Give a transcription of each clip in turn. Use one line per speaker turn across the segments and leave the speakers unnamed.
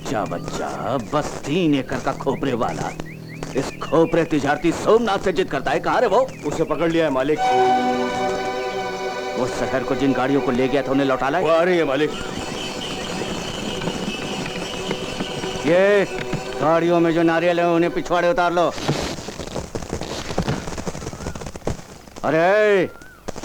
बच्चा बच्चा बस 3 एकड़ का खोपरे वाला इस खोपरे तिजारती सोमनाथ से जिद करता है। कहाँ रे वो?
उसे पकड़ लिया है मालिक।
उस शहर को जिन गाड़ियों को ले गया था उन्हें लौटा लाए?
वो आ रही है मालिक।
ये गाड़ियों में जो नारियल है उन्हें पिछवाड़े उतार लो। अरे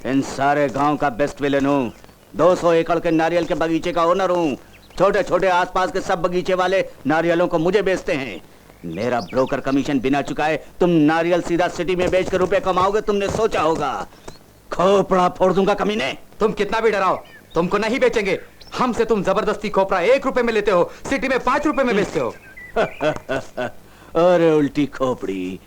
इन सारे गांव का बेस्ट विलेन हूँ। 200 एकड़ के नारियल के बगीचे का ओनर हूँ। छोटे छोटे आसपास के सब बगीचे वाले नारियलों को मुझे बेचते हैं। मेरा ब्रोकर कमीशन बिना चुकाए तुम नारियल सीधा सिटी में बेच कर रुपए कमाओगे, तुमने सोचा होगा। खोपड़ा फोड़ दूंगा कमीने।
तुम कितना भी डराओ, तुमको नहीं बेचेंगे। हमसे तुम जबरदस्ती खोपड़ा 1 रुपए में लेते हो, सिटी में 5 रुपए में बेचते हो।
अरे उल्टी खोपड़ी,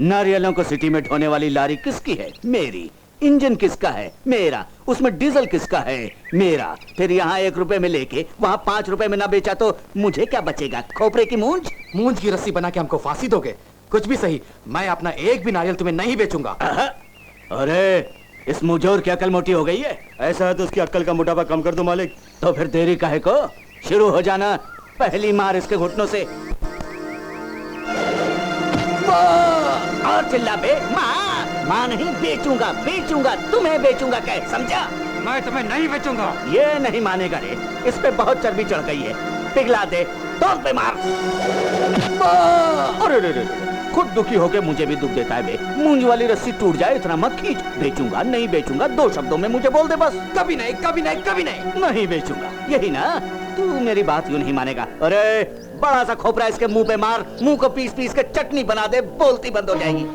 नारियलों को सिटी में ढोने वाली लारी किसकी है? मेरी। इंजन किसका है? मेरा। उसमें डीजल किसका है? मेरा। फिर यहाँ 1 रुपए में लेके वहाँ 5 रुपए में ना बेचा तो मुझे क्या बचेगा? खोपड़े की मूंज?
मूंज की रस्सी बना के हमको फांसी दोगे? कुछ भी सही, मैं अपना एक भी नारियल तुम्हें नहीं बेचूंगा।
अरे इस मुजोर की अकल मोटी हो गई है।
ऐसा है तो उसकी अक्ल का मोटापा कम कर दो मालिक।
तो फिर देरी काहे को? शुरू हो जाना। पहली मार इसके घुटनों से। और चिल्ला बे। माँ नहीं, बेचूंगा बेचूंगा, तुम्हें बेचूंगा। क्या समझा?
मैं तुम्हें नहीं बेचूंगा।
ये नहीं मानेगा रे, इस पे बहुत चर्बी चढ़ गई है। पिघला दे, तोड़ पे मार। अरे रे रे, खुद दुखी होके मुझे भी दुख देता है बे। मूंज वाली रस्सी टूट जाए इतना मत खींच। बेचूंगा नहीं बेचूंगा 2 शब्दों में मुझे बोल दे बस।
कभी नहीं, कभी नहीं, कभी नहीं।
नहीं बेचूंगा, यही ना? तू मेरी बात यूं नहीं मानेगा। अरे बड़ा सा खोपरा इसके मुंह पे मार, मुंह को पीस पीस के चटनी बना दे, बोलती बंद हो जाएगी।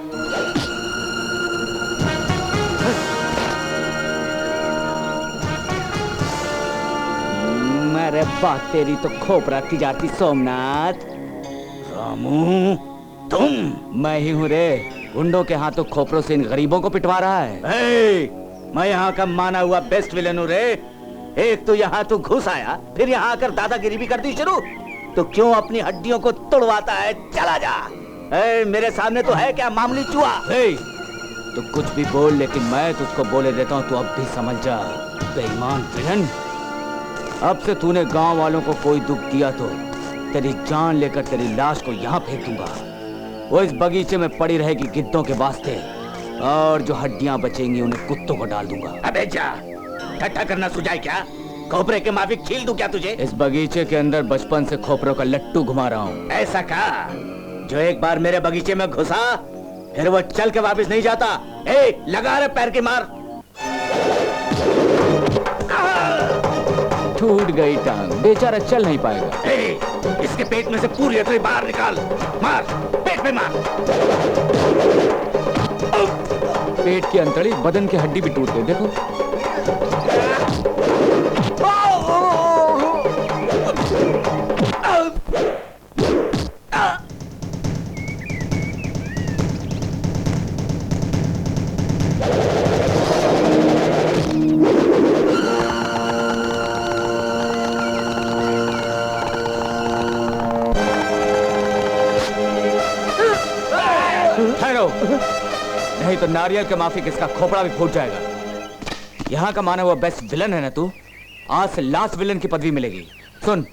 मेरे बात तेरी तो खोपरा तिजारती सोमनाथ। रामू तुम? मैं ही हूँ रे। गुंडों के हाथों खोपरों से इन गरीबों को पिटवा रहा है। मैं यहाँ का माना हुआ बेस्ट विलेन हूँ रे। एक तो यहाँ तू घुस आया, फिर यहाँ आकर दादागिरी भी कर दी शुरू। तो क्यों अपनी हड्डियों को तोड़वाता है? चला जा। मेरे सामने तो है क्या मामूली चूहा? तो कुछ भी बोल, लेकिन मैं तुझको बोले देता हूँ, तू अब भी समझ जा। बेईमान विलन, अब से तूने गांव वालों को कोई दुख दिया तो तेरी जान लेकर तेरी लाश को यहाँ फेंक दूंगा। वो इस बगीचे में पड़ी रहेगी गिद्धों के वास्ते, और जो हड्डियां बचेंगी उन्हें कुत्तों को डाल दूंगा। अबे जा, ठट्ठा करना सुझाए क्या? खोपरे के माफिक छील दूं क्या तुझे? इस बगीचे के अंदर बचपन से खोपरों का लट्टू घुमा रहा हूँ। ऐसा का? जो एक बार मेरे बगीचे में घुसा फिर वो चल के वापस नहीं जाता। लगा रे पैर की मार। टूट गई टांग, बेचारा चल नहीं पाएगा। इसके पेट में से पूरी हथेली बाहर निकाल। मार, पेट पे मार। पेट की अंतड़ी, बदन की हड्डी भी टूट गई, देखो। नहीं तो नारियल के माफिक इसका खोपड़ा भी फूट जाएगा। यहाँ का माना हुआ बेस्ट विलन है ना तू? आज से लास्ट विलन की पदवी मिलेगी। सुन,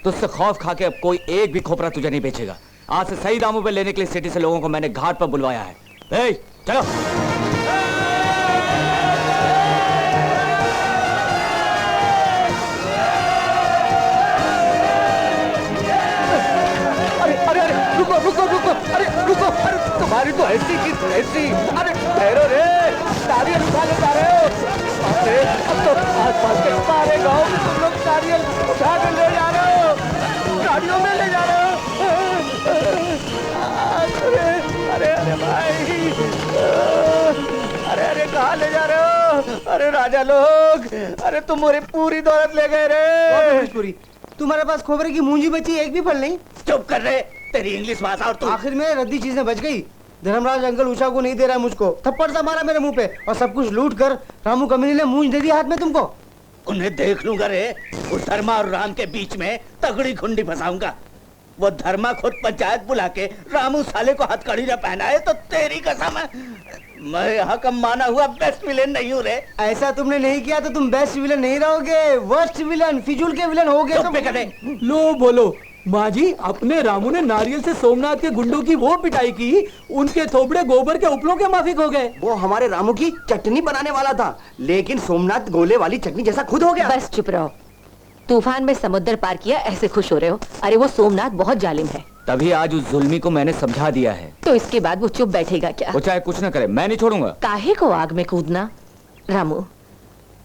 तुझसे खौफ खा के अब कोई एक भी खोपड़ा तुझे नहीं बेचेगा। आज से सही दामों पे लेने के लिए सिटी से लोगों को मैंने घाट पर बुलवाया है। चलो। रुको, अरे तुम्हारी तो ऐसी की ऐसी। अरे ठहरो रे, नारियल उठा ले जा रहे हो? अरे अब तो आसपास के सारे गांव में तुम लोग नारियल उठा के ले जा रहे हो, गाड़ियों में ले जा रहे हो। अरे भाई, अरे कहाँ ले जा रहे हो? अरे राजा लोग, अरे तुम पूरी दौलत ले गए रे।
तुम्हारे पास खोपरे की मूंजी बची, एक भी फल नहीं।
चुप कर रहे, तेरी इंग्लिश भाषा। और तू?
आखिर में रद्दी चीजें बच गई। धर्मराज अंकल उषा को नहीं दे रहा है मुझको, थप्पड़ सा मारा मेरे मुंह पे, और सब कुछ लूट कर रामू कमीने ने मूंज दे दिया हाथ में तुमको।
उन्हें देख लूंगा रे। उस धर्मा और राम के बीच में तगड़ी खुंडी फंसाऊंगा। वो धर्मा खुद पंचायत बुला के रामू साले को हथकड़ी न पहनाए तो तेरी कसम है मैं यहाँ का माना हुआ बेस्ट विलेन नहीं हूँ रे।
ऐसा तुमने नहीं किया तो तुम बेस्ट विलन नहीं रहोगे, वर्स्ट विलन, फिजूल के विलन होगे।
तो
लो बोलो,
माँ जी, अपने रामू ने नारियल से सोमनाथ के गुंडों की वो पिटाई की, उनके थोपड़े गोबर के उपलों के माफिक हो गए।
वो हमारे रामू की चटनी बनाने वाला था, लेकिन सोमनाथ गोले वाली चटनी जैसा खुद हो गया।
बस चुप रहो। तूफान में समुद्र पार किया, ऐसे खुश हो रहे हो? अरे वो सोमनाथ बहुत जालिम है।
तभी आज उस जुल्मी को मैंने समझा दिया है।
तो इसके बाद वो चुप बैठेगा क्या?
वो चाहे कुछ न करे, मैं नहीं छोड़ूंगा।
काहे को आग में कूदना? रामू,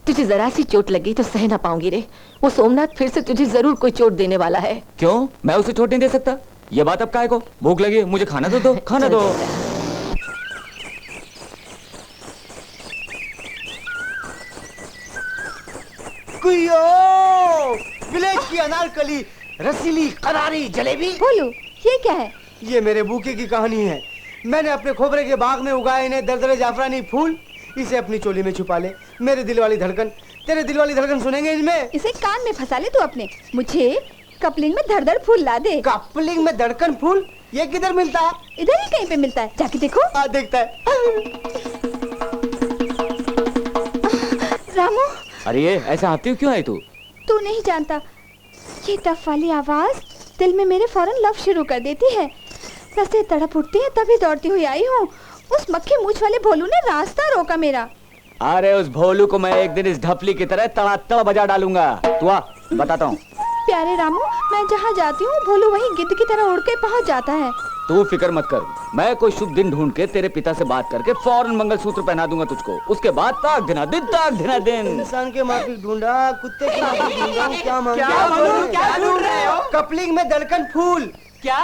तुझे जरा सी चोट लगी तो सह ना पाऊंगी रे। वो सोमनाथ फिर से तुझे जरूर कोई चोट देने वाला है।
क्यों? मैं उसे चोट नहीं दे सकता? ये बात अब काहे को? भूख लगी है, मुझे खाना तो दो, खाना दो।
कुयो, विलेज की अनारकली, रसीली करारी जलेबी।
बोलो, ये क्या है?
ये मेरे बूके की कहानी है। मैंने अपने खोपरे के बाग में उगाए इन्हें दरदरे जाफरानी फूल। इसे अपनी चोली में छुपा ले। मेरे दिल वाली धड़कन, तेरे दिल वाली धड़कन सुनेंगे इनमें।
इसे कान में फंसा ले तू अपने। मुझे कपलिंग में धड़-धड़ फूल ला दे।
कपलिंग में धड़कन फूल? ये किधर मिलता है?
इधर ही कहीं पे मिलता है, जाके देखो।
देखता है।
रामू,
अरे ये ऐसा आती क्यों है तू?
तू नहीं जानता, ये टफ वाली आवाज दिल में मेरे फौरन लव शुरू कर देती है। रस्ते तड़प उठती है, तभी दौड़ती हुई आई हूँ। उस मक्खी मूछ वाले भोलू ने रास्ता रोका मेरा।
अरे उस भोलू को मैं एक दिन इस ढपली की तरह तड़ातड़ बजा डालूंगा। तू आ, बताता हूँ।
प्यारे रामू, मैं जहाँ जाती हूँ भोलू वहीं गिद्ध की तरह उड़ के पहुँच जाता है।
तू फिक्र मत कर, मैं कोई शुभ दिन ढूंढ के तेरे पिता से बात करके फौरन मंगलसूत्र पहना दूंगा तुझको। उसके बाद ताक दिना दिन, ताक दिना दिन।
इंसान के माफी ढूंढा, कुत्ते की माफी ढूंढा, क्या मांग
क्या ढूंढ रहे हो?
कपलिंग में धड़कन फूल।
क्या?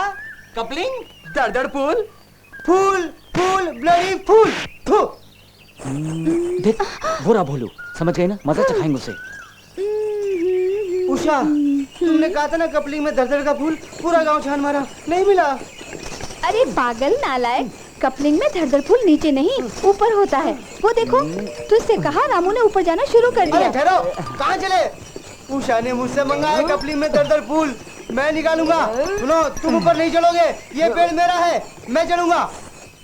कपलिंग? दड़ फूल?
फूल फूल ब्लडी फूल। थू।
देख, वो रहा भोलू। समझ गई ना? मजा चखाएंगे उसे।
उषा, तुमने कहा था ना कपलिंग में धड़धड़ का फूल। पूरा गांव छान मारा, नहीं मिला।
अरे पागल नालायक, कपलिंग में धड़-धड़ फूल नीचे नहीं ऊपर होता है। वो देखो, तुझसे कहा रामू ने ऊपर जाना शुरू कर दिया।
ठहरो, कहाँ चले? उषा ने मुझसे मंगाया कपलिंग में धड़धड़ फूल, मैं निकालूंगा। सुनो, तुम ऊपर नहीं चढ़ोगे, ये पेड़ मेरा है, मैं चढ़ूंगा।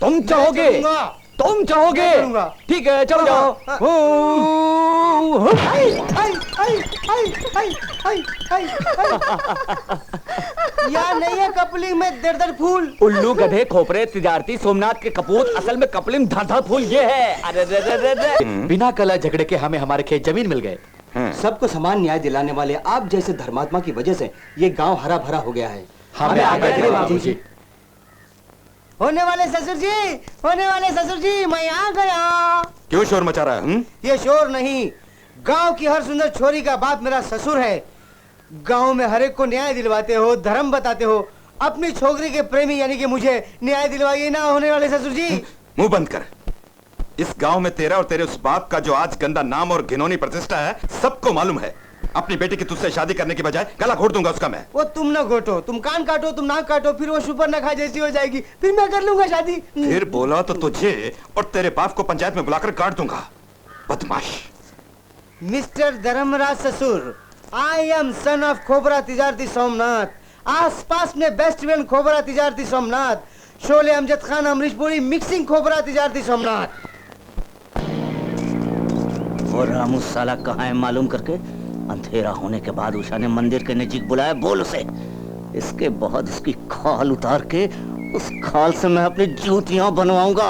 तुम चाहोगे? तुम चाहोगे? ठीक है, चलो जाओ।
यार नहीं है कपलिंग में दरदर फूल।
उल्लू गधे खोपरे तिजारती सोमनाथ के कपूत, असल में कपलिंग धड़ फूल ये है। अरे रे रे रे रे।
बिना कला झगड़े के हमें हमारे खेत जमीन मिल गए।
सबको समान न्याय दिलाने वाले आप जैसे धर्मात्मा की वजह से ये गांव हरा भरा हो गया है।
हमें आगे दे बाबूजी।
होने वाले ससुर जी, होने वाले ससुर जी, मैं आ गया।
क्यों शोर मचा रहा है?
ये शोर नहीं, गांव की हर सुंदर छोरी का बाप मेरा ससुर है। गांव में हर एक को न्याय दिलवाते हो, धर्म बताते हो। अपनी छोकरी के प्रेमी यानी कि मुझे न्याय दिलवाइए ना होने वाले ससुर जी।
मुंह बंद कर। इस गांव में तेरा और तेरे उस बाप का जो आज गंदा नाम और घिनौनी प्रतिष्ठा है, सबको मालूम है। अपनी बेटी की तुझसे शादी करने की बजाय गला घोट दूंगा उसका मैं।
वो तुम ना घोटो, तुम कान काटो, तुम नाक काटो, फिर वो सुपर्णखा जैसी हो जाएगी, फिर मैं कर लूंगा शादी।
फिर बोला तो तुझे और तेरे बाप को पंचायत में बुलाकर काट दूंगा, बदमाश।
मिस्टर धर्मराज ससुर, I am son of Khobra Tijarti Somnath. आस पास में best well Khobra Tijarti Somnath. Sholay Amjad Khan Amrishpuri mixing Khobra Tijarti Somnath.
वो रामू साला कहाँ है मालूम करके। अंधेरा होने के बाद उषा ने मंदिर के नजीक बुलाया, बोल उसे। इसके बाद उसकी खाल उतार के उस खाल से मैं अपनी जूतियां बनवाऊंगा।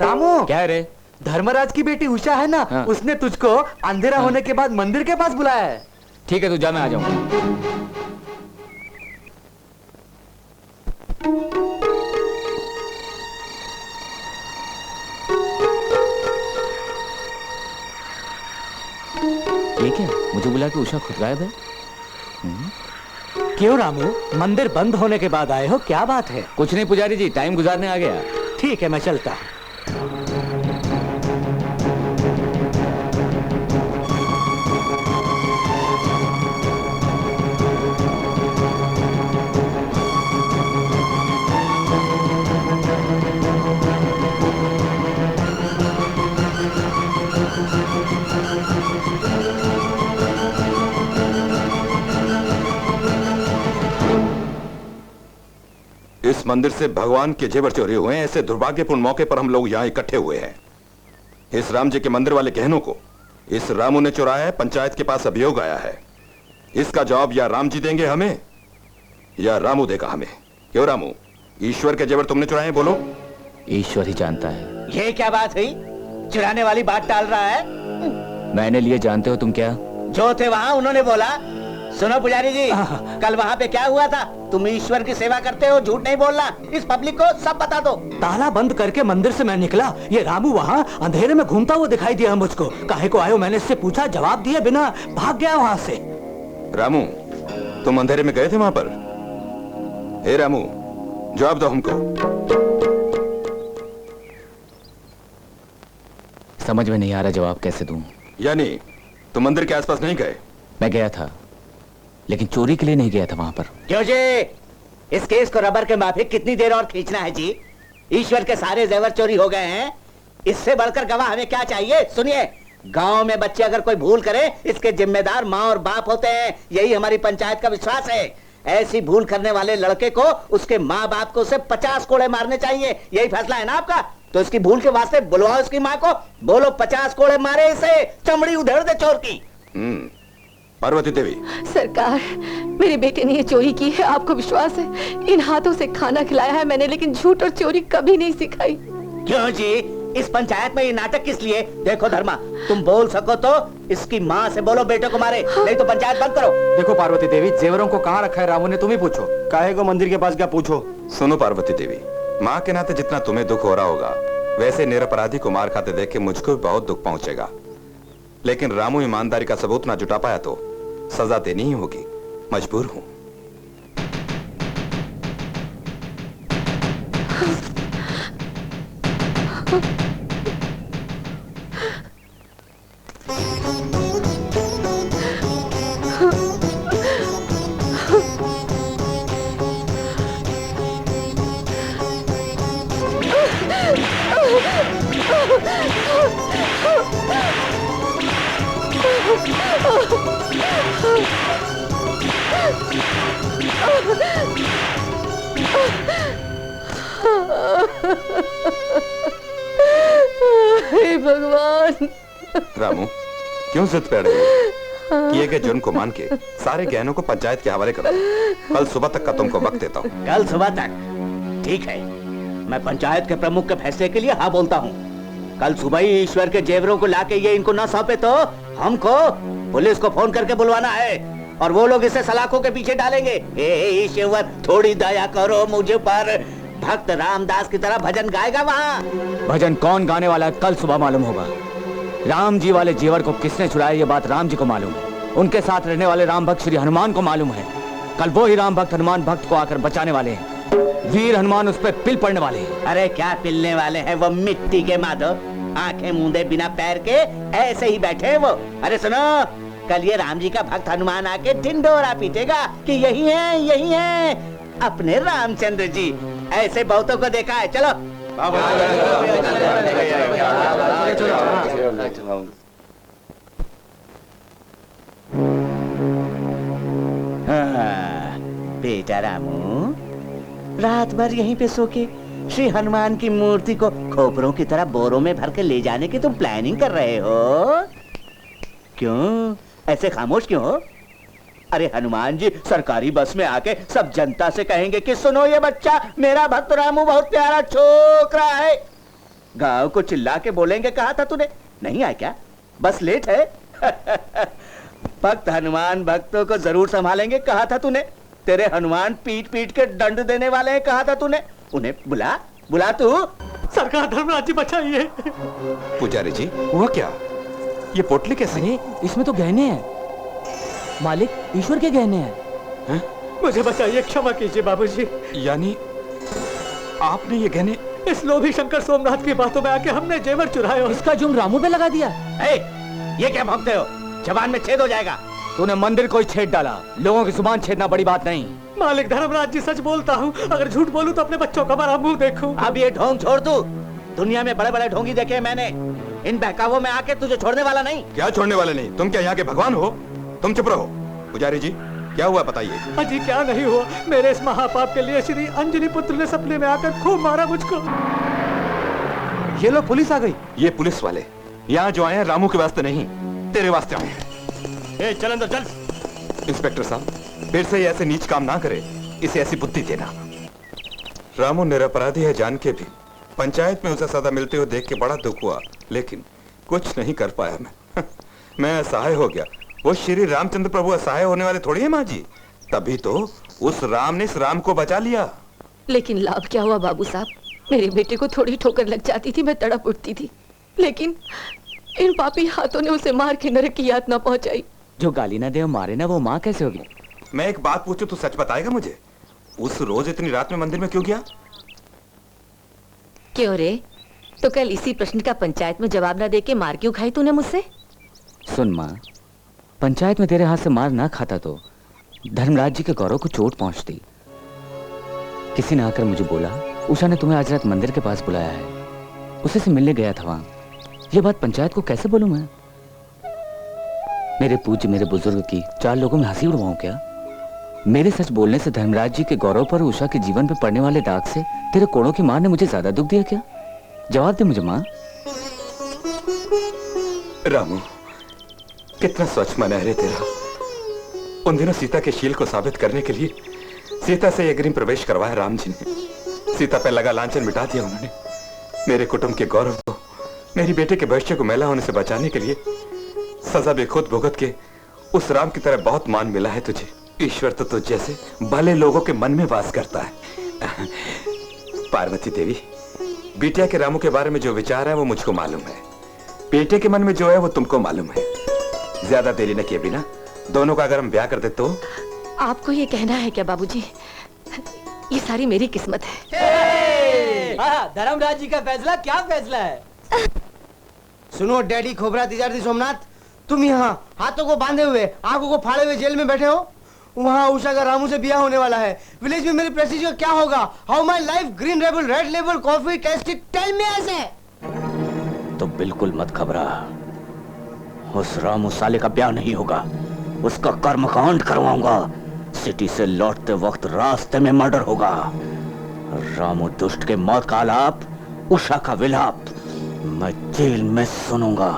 रामू,
क्या है रे?
धर्मराज की बेटी उषा है ना,
हाँ।
उसने तुझको अंधेरा होने के बाद मंदिर के पास बुलाया है।
ठीक है, तू जा, मैं आ जाऊंगा। ये क्या? मुझे बुला के उषा खुद गायब है।
क्यों रामू, मंदिर बंद होने के बाद आए हो? क्या बात है?
कुछ नहीं पुजारी जी, टाइम गुजारने आ गया।
ठीक है, मैं चलता।
इस मंदिर से भगवान के जेवर चोरी हुए हैं, ऐसे दुर्भाग्यपूर्ण मौके पर हम लोग यहाँ इकट्ठे हुए हैं। इस राम जी के मंदिर वाले गहनों को इस रामू ने चुराया है। पंचायत के पास अभियोग आया है। इसका जवाब या राम जी देंगे हमें या रामू देगा हमें। क्यों रामू, ईश्वर के जेवर तुमने चुराए हैं? बोलो।
ईश्वर ही जानता है।
ये क्या बात हुई? चुराने वाली बात टाल रहा है।
मैंने लिए, जानते हो तुम क्या?
जो थे वहाँ उन्होंने बोला। सुनो पुजारी जी, कल वहाँ पे क्या हुआ था? तुम ईश्वर की सेवा करते हो, झूठ नहीं बोलना। इस पब्लिक को सब बता दो।
ताला बंद करके मंदिर से मैं निकला, ये रामू वहाँ अंधेरे में घूमता हुआ दिखाई दिया मुझको। काहे को आयो मैंने इससे पूछा, जवाब दिए बिना भाग गया वहाँ से।
रामू, तुम अंधेरे में गए थे वहां पर? हे रामू, जवाब दो हमको।
समझ में नहीं आ रहा जवाब कैसे दूं।
यानी तुम मंदिर के आसपास नहीं गए?
मैं गया था, लेकिन चोरी के लिए नहीं गया था वहां पर।
क्यों जी? इस केस को रबर के माफिक कितनी देर और खींचना है जी? ईश्वर के सारे जेवर चोरी हो गए हैं। इससे बढ़कर गवाह हमें क्या चाहिए? सुनिए, गांव में बच्चे अगर कोई भूल करे, इसके जिम्मेदार माँ और बाप होते हैं। यही हमारी पंचायत का विश्वास है। ऐसी भूल करने वाले लड़के को उसके माँ बाप को उसे 50 कोड़े मारने चाहिए। यही फैसला है ना आपका? तो इसकी भूल के वास्ते बुलवाओ इसकी माँ को, बोलो 50 कोड़े मारे इसे, चमड़ी उधेड़ दे चोर की।
पार्वती देवी।
सरकार, मेरे बेटे ने ये चोरी की है, आपको विश्वास है? इन हाथों से खाना खिलाया है मैंने, लेकिन झूठ और चोरी कभी नहीं सिखाई।
क्यों जी? इस पंचायत में ये नाटक किस लिए? देखो धर्मा, तुम बोल सको तो इसकी माँ से बोलो बेटे को मारे, नहीं तो पंचायत बंद करो।
देखो पार्वती देवी, जेवरों को कहाँ रखा है रामू ने, तुम ही पूछो।
काहे को मंदिर के पास क्या पूछो?
सुनो पार्वती देवी, माँ के नाते जितना तुम्हें दुख हो रहा होगा, वैसे निरपराधी को मार खाते देख के मुझको भी बहुत दुख पहुंचेगा। लेकिन रामू ईमानदारी का सबूत ना जुटा पाया तो सजा देनी ही होगी, मजबूर हूं।
हे भगवान।
रामू, क्यों जिद पे अड़े हो? किए गए जुर्म को मान के सारे गहनों को पंचायत के हवाले करो। कल सुबह तक का तुमको वक्त देता हूँ।
कल सुबह तक? ठीक है, मैं पंचायत के प्रमुख के फैसले के लिए हाँ बोलता हूँ। कल सुबह ही ईश्वर के जेवरों को लाके ये इनको ना सौंपे तो हमको पुलिस को फोन करके बुलवाना है, और वो लोग इसे सलाखों के पीछे डालेंगे। हे ईश्वर, थोड़ी दया करो मुझे पर। भक्त रामदास की तरह भजन गाएगा वहाँ।
भजन कौन गाने वाला है कल सुबह मालूम होगा। राम जी वाले जेवर को किसने चुराया ये बात राम जी को मालूम है। उनके साथ रहने वाले राम भक्त श्री हनुमान को मालूम है। कल वो ही राम भक्त हनुमान भक्त को आकर बचाने वाले हैं। वीर हनुमान उस पर पिल पड़ने वाले हैं।
अरे क्या पिलने वाले हैं? वो मिट्टी के माधो, आंखें मूंदे बिना पैर के ऐसे ही बैठे हैं वो। अरे सुनो, कल ये राम जी का भक्त हनुमान आके ढिंडोरा पीटेगा कि यही है अपने रामचंद्र जी। ऐसे बहुतों को देखा है। चलो हाँ, बेटा रामू, रात भर यहीं पे सो के श्री हनुमान की मूर्ति को खोपरों की तरह बोरों में भर के ले जाने की तुम प्लानिंग कर रहे हो? क्यों ऐसे खामोश क्यों हो? अरे हनुमान जी सरकारी बस में आके सब जनता से कहेंगे कि सुनो, ये बच्चा मेरा भक्त रामू बहुत प्यारा छोकरा है। गांव को चिल्ला के बोलेंगे कहा था तूने? नहीं आया क्या? बस लेट है। भक्त हनुमान भक्तों को जरूर संभालेंगे कहा था तूने। तेरे हनुमान पीट पीट के दंड देने वाले हैं कहा था तूने। उन्हें बुला बुला तू।
सरकार, धर्मराज जी बचाइए।
पुजारी जी, हुआ क्या? ये पोटली कैसे?
अरे इसमें तो गहने हैं मालिक, ईश्वर के गहने हैं। मुझे बचाइए, क्षमा कीजिए बाबूजी।
यानी आपने ये गहने?
इस लोभी शंकर सोमनाथ की बातों में आके हमने जेवर चुराए और इसका जुर्म रामू पे लगा दिया।
ये क्या भौंकते हो? जबान में छेद हो जाएगा।
तूने मंदिर को ही छेद डाला, लोगों की जुबान छेदना बड़ी बात नहीं।
मालिक, धर्मराज जी सच बोलता हूँ, अगर झूठ बोलूं तो अपने बच्चों का बड़ा मुंह देखूं।
अब ये ढोंग छोड़ तू। दुनिया में बड़े बड़े ढोंगी देखे मैंने, इन बहकावों में आके तुझे छोड़ने वाला नहीं।
क्या छोड़ने वाले नहीं? तुम क्या यहाँ के भगवान हो? तुम चुप रहो। पुजारी जी, क्या हुआ बताइए।
अजी क्या नहीं हुआ, मेरे इस महापाप के लिए श्री अंजनी पुत्र ने सपने में आकर खूब मारा मुझको।
ये लो, पुलिस आ गई।
ये पुलिस वाले यहाँ जो आए हैं रामू के वास्ते नहीं, तेरे वास्ते आए हैं।
चल अंदर चल।
इंस्पेक्टर साहब, फिर से ये ऐसे नीच काम ना करे, इसे ऐसी बुद्धि देना। रामू निरपराधी है जान के भी पंचायत में उसे सजा मिलते हुए देख के बड़ा दुख हुआ, लेकिन कुछ नहीं कर पाया मैं। मैं असहाय हो गया। वो श्री रामचंद्र प्रभु असहाय होने वाले थोड़ी है माँ जी, तभी तो उस राम ने इस राम को बचा लिया।
लेकिन लाभ क्या हुआ बाबू साहब? मेरे बेटे को थोड़ी ठोकर लग जाती थी, मैं तड़प उठती थी, लेकिन इन पापी हाथों ने उसे मार के नरक की यातना पहुंचाई।
जो गाली ना दे और मारे ना, वो माँ कैसे होगी?
मैं एक बात पूछूं तो सच बताएगा मुझे, उस रोज इतनी रात में मंदिर में क्यों गया?
क्यों रे? तो कल इसी प्रश्न का पंचायत में जवाब ना देके मार क्यों खाई तूने मुझसे?
सुन माँ, पंचायत में तेरे हाथ से मार ना खाता तो धर्मराज जी के गौरव को चोट पहुंचती। किसी ने आकर मुझे बोला, उषा ने तुम्हें आज रात मंदिर के पास बुलाया है, उसे से मिलने गया था वहां। ये बात पंचायत को कैसे बोलूं मैं? मेरे पूज्य, मेरे बुजुर्ग की 4 लोगों में हंसी उड़वाऊं क्या? मेरे सच बोलने से धर्मराज जी के गौरव पर, उषा के जीवन पर पड़ने वाले दाग से तेरे कोड़ों की मां ने मुझे ज्यादा दुख दिया क्या? जवाब दे मुझे मां।
रामू, कितना स्वच्छ मन है रे तेरा। उन दिनों सीता के शील को साबित करने के लिए सीता से अग्रिम प्रवेश करवाया राम जी ने। सीता पे लगा लांछन मिटा दिया उन्होंने। मेरे कुटुंब के गौरव को, मेरी बेटे के भविष्य को मैला होने से बचाने के लिए सजा भी खुद भुगत के उस राम की तरह बहुत मान मिला है तुझे। ईश्वर तो तुझ जैसे भले लोगों के मन में वास करता है। पार्वती देवी, बिटिया के रामू के बारे में जो विचार है वो मुझको मालूम है, बेटे के मन में जो है वो तुमको मालूम है। ज्यादा देरी न किए बिना दोनों का अगर हम ब्याह कर दे तो?
आपको ये कहना है क्या बाबूजी? ये सारी मेरी किस्मत है।
धर्मराज जी का फैसला क्या फैसला है?
सुनो डैडी खोबरा तिजारती सोमनाथ, तुम यहाँ हाथों को बांधे हुए, आंखों को फाड़े हुए जेल में बैठे हो। वहाँ उषा का रामू से ब्याह होने वाला है। विलेज में मेरे प्रेस्टीज का क्या होगा? How my life, green label, red label, coffee tasty, tell me ऐसे।
तो बिल्कुल मत घबरा, उस रामू साले का ब्याह नहीं होगा, उसका कर्मकांड करवाऊंगा। सिटी से लौटते वक्त रास्ते में मर्डर होगा। रामू दुष्ट के मौत का आलाप, उषा का विलाप मैं जेल में सुनूंगा।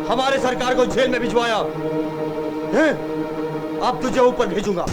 हमारे सरकार को जेल में भिजवाया है, अब तुझे ऊपर भेजूंगा।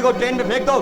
लड़के को ट्रेन में फेंक दो।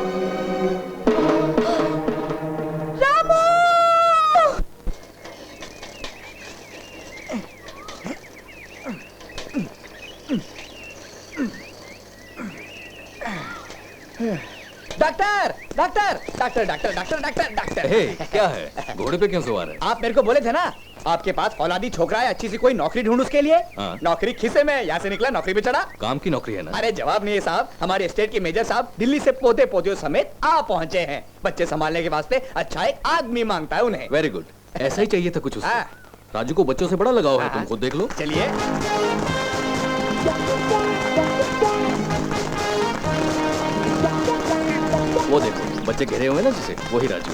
Doctor doctor doctor doctor doctor doctor doctor
क्या है, घोड़े पे क्यों सवार है?
आप मेरे को बोले थे ना आपके पास औलादी छोकरा है, अच्छी सी कोई नौकरी ढूंढ उसके लिए।
हाँ।
नौकरी खिसे में, यहाँ से निकला नौकरी पे चढ़ा।
काम की नौकरी है ना?
अरे जवाब नहीं है साहब, हमारे स्टेट के मेजर साहब दिल्ली से पोते पोतियों समेत आ पहुंचे हैं। बच्चे संभालने के वास्ते अच्छा एक आदमी मांगता है उन्हें।
वेरी गुड, ऐसा ही चाहिए था कुछ उसको।
हाँ।
राजू को बच्चों से बड़ा लगाव है,
हाँ।
तुम खुद देख लो।
चलिए
वो देखो बच्चे घेरे हुए ना जिसे, वही राजू।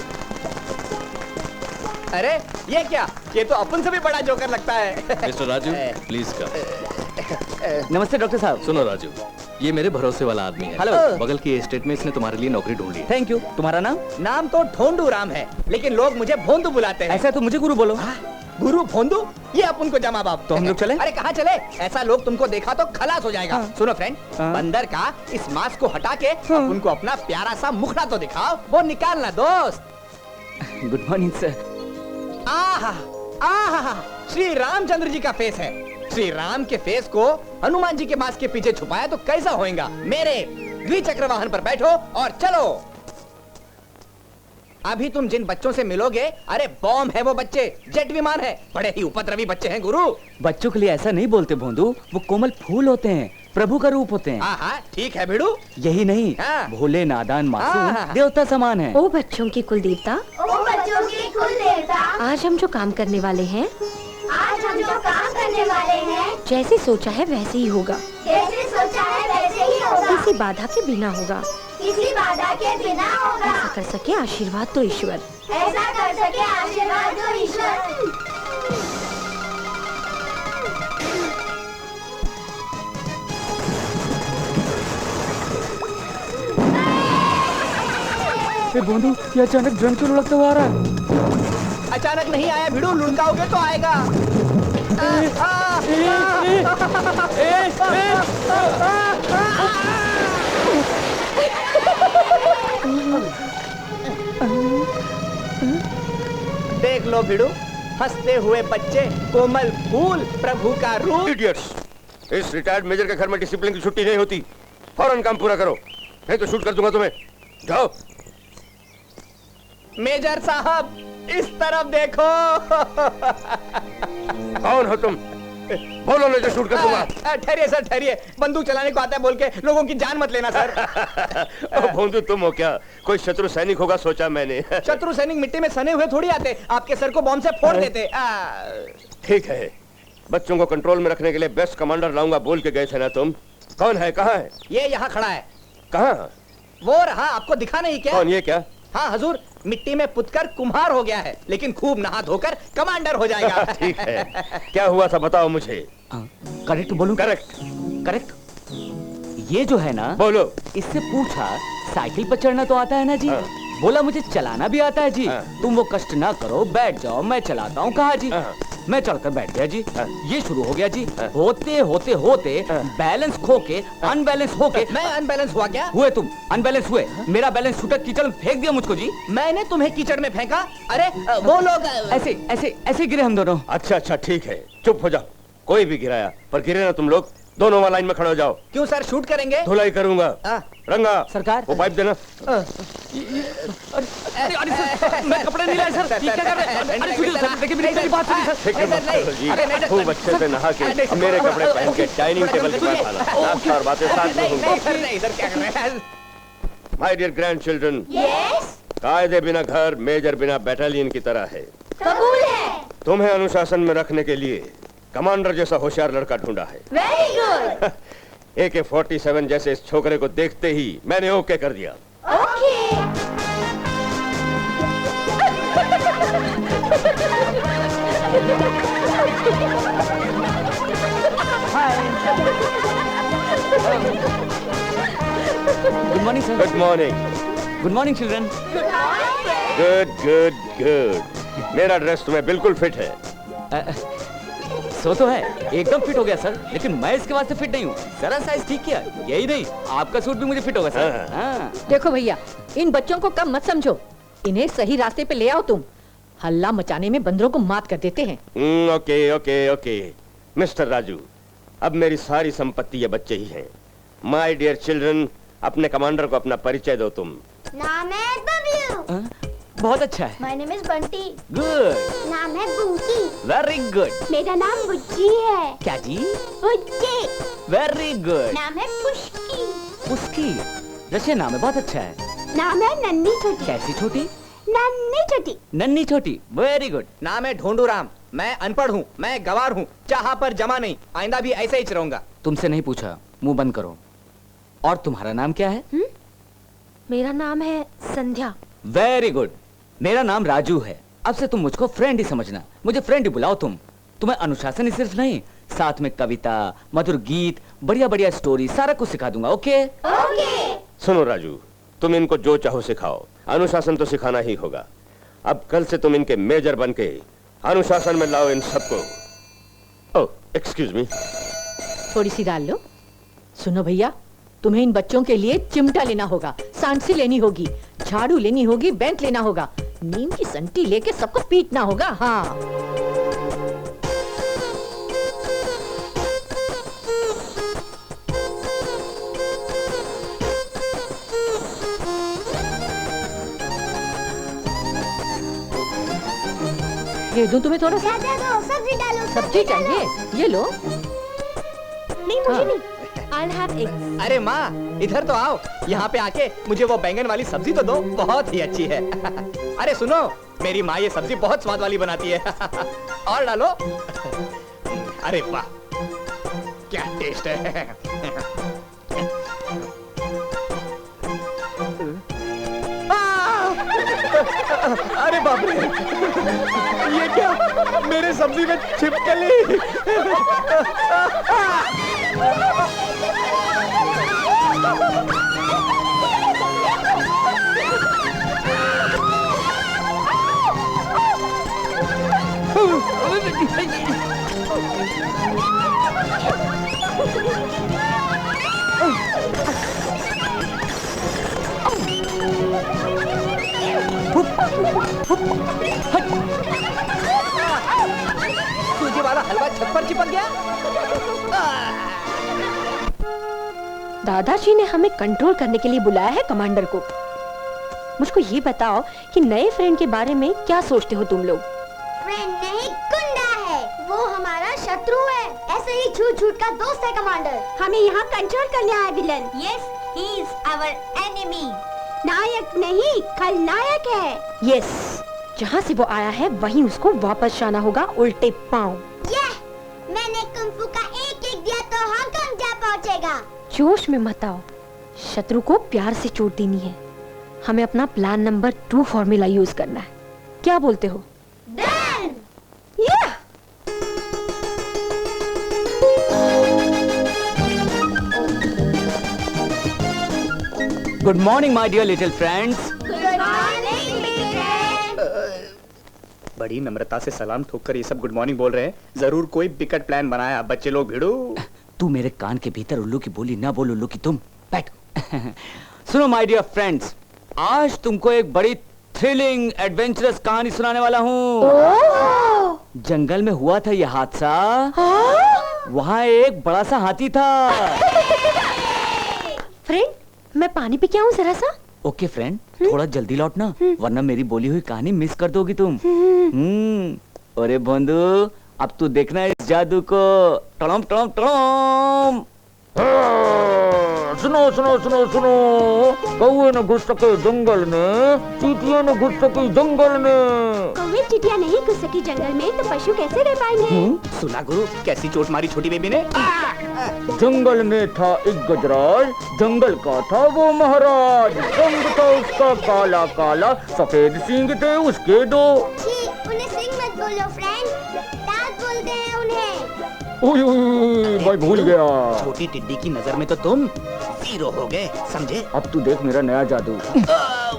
अरे ये क्या, ये तो अपन से भी बड़ा जोकर लगता है।
Mister Raju please come.
नमस्ते डॉक्टर साहब।
सुनो राजू, ये मेरे भरोसे वाला आदमी है।
हेलो।
बगल की एस्टेट में इसने तुम्हारे लिए नौकरी ढूंढ ली है।
Thank you. तुम्हारा नाम?
नाम तो ठोंडू राम है, लेकिन लोग मुझे भोंदू बुलाते हैं।
ऐसा तो मुझे गुरु बोलो।
गुरु भोंदू, ये अपन को जमा बाप।
तो हम लोग चले?
अरे कहाँ चले, ऐसा लोग तुमको देखा तो खलास हो जाएगा। सुनो फ्रेंड,
हाँ।
बंदर का इस मास्क को हटा के उनको अपना प्यारा सा मुखड़ा तो दिखाओ, वो निकालना दोस्त।
Good morning sir.
आहा आहा, श्री रामचंद्र जी का फेस है। श्री राम के फेस को हनुमान जी के मास्क के पीछे छुपाया तो कैसा होएगा। मेरे द्विचक्र वाहन पर बैठो और चलो। अभी तुम जिन बच्चों से मिलोगे, अरे बॉम्ब है वो बच्चे, जेट विमान है, बड़े ही उपद्रवी बच्चे हैं गुरु।
बच्चों के लिए ऐसा नहीं बोलते भोंदू, वो कोमल फूल होते हैं, प्रभु का रूप होते हैं।
हाँ ठीक है भिड़ू।
यही नहीं,
हाँ।
भोले नादान मासूम
हाँ।
देवता समान है।
ओ बच्चों की कुल देवता,
ओ बच्चों की कुल देवता,
आज हम जो काम करने वाले हैं,
आज हम जो काम करने वाले हैं,
जैसे सोचा है वैसे ही होगा,
जैसे सोचा है वैसे ही होगा,
किसी बाधा के बिना होगा।
किसी बाधा के बिना होगा।
ऐसा कर सके आशीर्वाद तो ईश्वर।
ऐसा कर सके आशीर्वाद तो ईश्वर।
भोंदू, ये अचानक ड्रम क्यों लुढ़कता हुआ आ रहा है?
अचानक नहीं आया भिड़ू, लुढ़काओगे तो आएगा। देख लो भिड़ू, हंसते हुए बच्चे, कोमल फूल, प्रभु का रूप।
इडियट्स, इस रिटायर्ड मेजर के घर में डिसिप्लिन की छुट्टी नहीं होती। फौरन काम पूरा करो, नहीं तो शूट कर दूंगा तुम्हें। जाओ।
मेजर साहब इस तरफ देखो।
कौन हो तुम? बोलो नहीं तो शूट कर दूंगा।
ठहरिए सर ठहरिए, बंदूक चलाने को आता है बोल के लोगों की जान मत लेना सर।
भोंदू तुम हो क्या? कोई शत्रु सैनिक होगा सोचा मैंने।
शत्रु सैनिक मिट्टी में सने हुए थोड़ी आते, आपके सर को बॉम्ब से फोड़ देते।
ठीक है, बच्चों को कंट्रोल में रखने के लिए बेस्ट कमांडर लाऊंगा बोल के गए थे ना तुम। कौन है, कहाँ है?
ये यहाँ खड़ा है।
कहाँ?
वो रहा, आपको दिखा नहीं क्या?
कौन, ये क्या?
हाँ हजूर, मिट्टी में पुतकर कुम्हार हो गया है, लेकिन खूब नहा धोकर कमांडर हो जाएगा।
ठीक है, क्या हुआ था बताओ मुझे।
करेक्ट बोलूं?
करेक्ट।
करेक्ट। ये जो है ना,
बोलो।
इससे पूछा साइकिल पर चढ़ना तो आता है ना जी?
हाँ।
बोला मुझे चलाना भी आता है जी।
हाँ।
तुम वो कष्ट ना करो, बैठ जाओ, मैं चलाता हूँ। कहा जी?
हाँ।
मैं चढ़कर बैठ गया जी।
हाँ।
ये शुरू हो गया जी।
हाँ।
होते होते होते
हाँ।
बैलेंस खो के अनबैलेंस हो के
मैं अनबैलेंस हुआ क्या?
हुए तुम, अनबैलेंस हुए। मेरा बैलेंस छूटा, कीचड़ में फेंक दिया मुझको जी।
मैंने तुम्हें कीचड़ में फेंका? अरे वो लोग
ऐसे ऐसे ऐसे गिरे हम दोनों।
अच्छा अच्छा ठीक है, चुप हो जाओ। कोई भी गिराया, पर गिरे ना तुम लोग। दोनों वहाँ लाइन में खड़े हो जाओ।
क्यों सर, शूट करेंगे?
धुलाई करूंगा। रंगा
सरकार।
वो पाइप देना।
अरे सर, मैं कपड़े नहीं लाया सर। ये क्या कर रहे हैं? अरे सुनिए सर, देखिए मेरी बात सुनिए सर।
फिक्र मत करो जी, खूब अच्छे से नहा के मेरे कपड़े पहन के डाइनिंग टेबल के पास आना। नाश्ता और बातें साथ में होंगी।
नहीं सर, क्या कर रहे हैं?
My dear grandchildren,
yes,
कायदे बिना घर, मेजर बिना बैटालियन की तरह है।
कबूल है।
तुम्हें अनुशासन में रखने के लिए कमांडर जैसा होशियार लड़का ढूंढा है।
Very good.
AK-47 जैसे इस छोकरे को देखते ही मैंने ओके कर दिया।
Okay.
Good morning sir.
Good morning.
Good morning children.
Good good good. मेरा ड्रेस तुम्हें बिल्कुल फिट है।
सो तो है, एकदम फिट हो गया सर, लेकिन मैं इसके वास्ते फिट नहीं हूँ। जरा साइज ठीक किया, यही नहीं आपका सूट भी मुझे फिट होगा सर। हाँ।
देखो भैया, इन बच्चों को कम मत समझो, इन्हें सही रास्ते पे ले आओ तुम। हल्ला मचाने में बंदरों को मात कर देते हैं।
Okay okay okay mister Raju, अब मेरी सारी संपत्ति ये बच्चे ही हैं। माय डियर चिल्ड्रन, अपने कमांडर को अपना परिचय दो तुम।
नाम है बबलू।
बहुत अच्छा है।
My name is Bunty.
Good.
नाम है बूटी।
Very good.
मेरा नाम बुज्जी है।
क्या जी?
बुज्जी।
Very good.
नाम है पुष्की।
उसकी रशियन नाम है, बहुत अच्छा है।
नाम है नन्नी छोटी।
कैसी छोटी?
नन्नी छोटी।
नन्नी छोटी, वेरी गुड।
नाम है ढोंडूराम। मैं अनपढ़ हूँ, मैं गवार हूँ, चाहा पर जमा नहीं, आइंदा भी ऐसे ही चलूंगा।
तुमसे नहीं पूछा, मुंह बंद करो। और तुम्हारा नाम क्या है?
मेरा नाम है संध्या।
Very good. मेरा नाम राजू है। अब से तुम मुझको फ्रेंड ही समझना, मुझे फ्रेंड ही बुलाओ तुम। तुम्हें अनुशासन ही सिर्फ नहीं, साथ में कविता, मधुर गीत, बढ़िया बढ़िया स्टोरी, सारा कुछ सिखा दूंगा। ओके?
ओके।
सुनो राजू, तुम इनको जो चाहो सिखाओ, अनुशासन तो सिखाना ही होगा। अब कल से तुम इनके मेजर बन के अनुशासन में लाओ इन सबको। Oh excuse me.
थोड़ी सी डाल लो। सुनो भैया, तुम्हें इन बच्चों के लिए चिमटा लेना होगा, सांसी लेनी होगी, झाड़ू लेनी होगी, बेंत लेना होगा, नीम की संटी लेके सबको पीटना होगा। हाँ। ये दूं तुम्हें थोड़ा सा?
दो, सब्जी डालो।
सब्जी चाहिए? ये लो।
नहीं मुझे नहीं।
I'll have eggs.
अरे माँ, इधर तो आओ, यहाँ पे आके मुझे वो बैंगन वाली सब्जी तो दो, बहुत ही अच्छी है। अरे सुनो, मेरी माँ ये सब्जी बहुत स्वाद वाली बनाती है। और डालो। अरे वाह, क्या टेस्ट है। अरे बाप रे, ये क्या, मेरे सब्जी में छिपकली। सूजी वाला हलवा छत पर चिपक गया।
दादाजी ने हमें कंट्रोल करने के लिए बुलाया है कमांडर को। मुझको ये बताओ कि नए फ्रेंड के बारे में क्या सोचते हो तुम लोग?
फ्रेंड नहीं, गुंडा है। वो हमारा शत्रु है। ऐसे ही झूठ झूठ का दोस्त है कमांडर। हमें यहाँ कंट्रोल करने आया villain. Yes, he is our enemy. नायक नहीं, खलनायक है।
यस, जहाँ से वो आया है वहीं उसको वापस जाना होगा उल्टे पांव।
मैंने कुंफू का एक एक दिया तो हांगकांग जा पहुँचेगा।
जोश में मत आओ, शत्रु को प्यार से चोट देनी है। हमें अपना प्लान नंबर 2 फॉर्मूला यूज करना है। क्या बोलते हो?
Done.
Good morning my dear little friends.
Good morning big friend.
बड़ी नम्रता से सलाम ठोककर ये सब गुड मॉर्निंग बोल रहे हैं। जरूर कोई बिकट प्लान बनाया। बच्चे लोग भिड़ो।
तू मेरे कान के भीतर उल्लू की बोली ना बोल, उल्लू की तुम बैठ। सुनो माय डियर फ्रेंड्स, आज तुमको एक बड़ी थ्रिलिंग एडवेंचरस कहानी सुनाने वाला हूँ। जंगल में हुआ था यह हादसा। वहाँ एक बड़ा सा हाथी था।
फ्रेंड, मैं पानी पी के आऊं जरा सा?
ओके फ्रेंड, थोड़ा जल्दी लौटना, वरना मेरी बोली हुई कहानी मिस कर दोगी तुम। अरे बंधु, अब तू देखना इस जादू को। टड़म टड़म टड़म। सुनो सुनो सुनो सुनो, कौवे न घुस सके जंगल में, चींटियां न घुस सकी जंगल में।
कौवे चिड़िया नहीं घुस सकी जंगल में, तो पशु कैसे रह पाएंगे?
सुना गुरु, कैसी चोट मारी छोटी बेबी ने।
जंगल में था एक गजराज, जंगल का था वो महाराज। रंग था उसका काला काला, सफेद सींग थे उसके दो।
छी, उन्हें सिंह मत बोलो फ्रेंड, दांत बोलते हैं उन्हें।
मैं भूल गया।
छोटी टिड्डी की नजर में तो तुम जीरो हो गए, समझे?
अब तू देख मेरा नया जादू।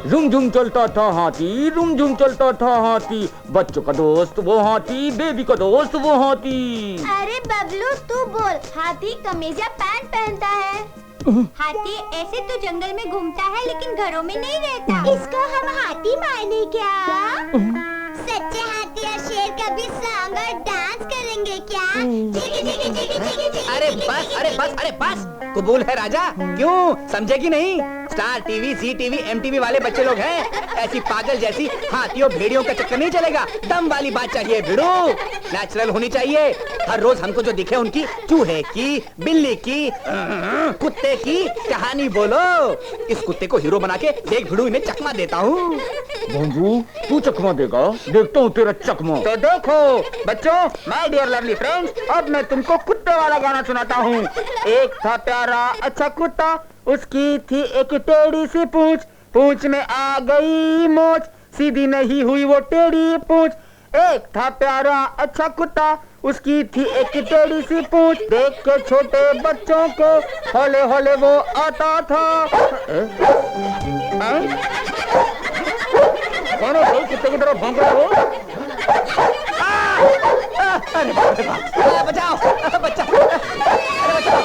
रुम झुम चलता था हाथी, रुम झुम चलता था हाथी, बच्चों का दोस्त वो हाथी, बेबी का दोस्त वो हाथी।
अरे बबलू तू बोल, हाथी कमीज या पैंट पहनता है? हाथी ऐसे तो जंगल में घूमता है लेकिन घरों में नहीं रहता। इसको हम हाथी माने क्या? सच्चे हाथी और शेर कभी सॉन्ग और डांस करेंगे क्या?
अरे बस कबूल है राजा। क्यों, समझे कि नहीं? स्टार टीवी, जी टीवी, MTV वाले बच्चे लोग हैं। ऐसी पागल जैसी हाथियों भेड़ियों का चक्कर नहीं चलेगा। दम वाली बात चाहिए भिड़ू, नेचुरल होनी चाहिए। हर रोज हमको जो दिखे उनकी चूहे की, बिल्ली की, कुत्ते की कहानी बोलो। इस कुत्ते को हीरो बना के देख भिड़ू, इन्हें चकमा देता हूँ।
भोंदू तू चकमा देगा, देखता हूँ तेरा चकमा।
तो देखो बच्चों, माय डियर लवली फ्रेंड्स, अब मैं तुमको कुत्ते वाला गाना सुनाता हूँ। एक था प्यारा अच्छा कुत्ता, उसकी थी एक टेढ़ी सी पूंछ, पूंछ में आ गई मोच, सीधी नहीं हुई वो टेढ़ी पूंछ। एक था प्यारा अच्छा कुत्ता, उसकी थी एक टेढ़ी सी पूंछ, देख के छोटे बच्चों को हौले हौले वो आता था। कौन है भाई, कुत्ते की तरह भौंक रहे हो? अरे बचाओ, बचाओ, अरे बचाओ,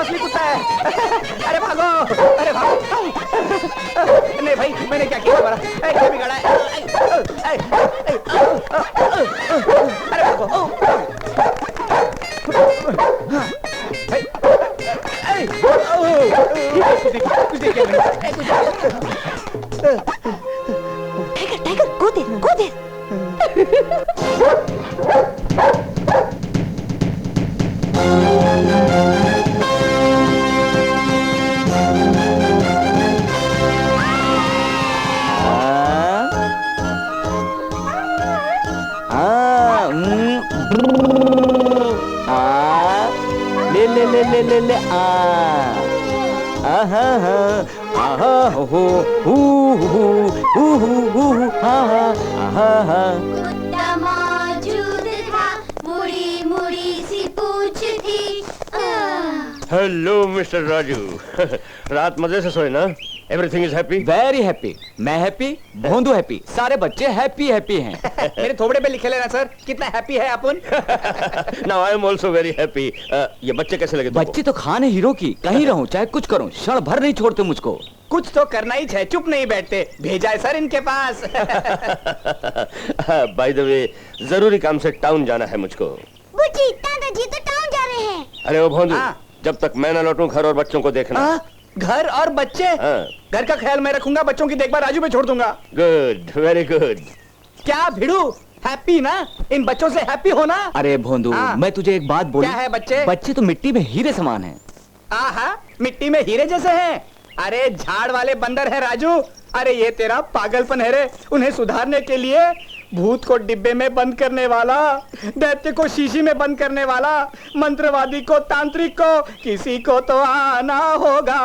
असली कुत्ता है। अरे भागो, अरे भागो। नहीं भाई, मैंने क्या किया हमारा? क्या बिगाड़ा है? अरे भागो। कुछ देखिए
टाइगर कूदे कूदे।
ले आहा आहा हो आहा।
कुत्ता मौजूद था, मुड़ी मुड़ी सी पूछ थी।
Hello mister Raju. रात मजे से सोए ना? Everything is happy?
Very happy. मैं हैप्पी, भोंदू हैप्पी, सारे बच्चे हैप्पी हैप्पी हैं।
मेरे थोबड़े पे लिखे लेना सर, कितना हैप्पी है अपन।
Now I am also very happy. ये बच्चे कैसे लगे तुमको?
बच्चे तो खान है हीरो की, कहीं रहूं चाहे कुछ करूं, क्षण भर नहीं छोड़ते मुझको।
कुछ तो करना ही है, चुप नहीं बैठते। भेजा है सर इनके पास।
बाय द वे, जरूरी काम से टाउन जाना है मुझको।
बुची, दादाजी तो टाउन जा रहे हैं।
अरे वो भोंदू, जब तक मैं ना लौटूं घर और बच्चों को देखना।
घर और बच्चे? घर का ख्याल मैं रखूंगा, बच्चों की देखभाल राजू पे छोड़ दूंगा।
Good, very good.
क्या भिड़ू, हैप्पी ना? इन बच्चों से हैप्पी हो ना?
अरे भोंदू, मैं तुझे एक बात बोलूं?
क्या है बच्चे?
बच्चे तो मिट्टी में हीरे समान हैं।
आहा, मिट्टी में हीरे जैसे हैं। अरे झाड़ वाले बंदर है राजू। अरे ये तेरा पागलपन है रे। उन्हें सुधारने के लिए भूत को डिब्बे में बंद करने वाला, दैत्य को शीशी में बंद करने वाला, मंत्रवादी को, तांत्रिक को, किसी को तो आना होगा।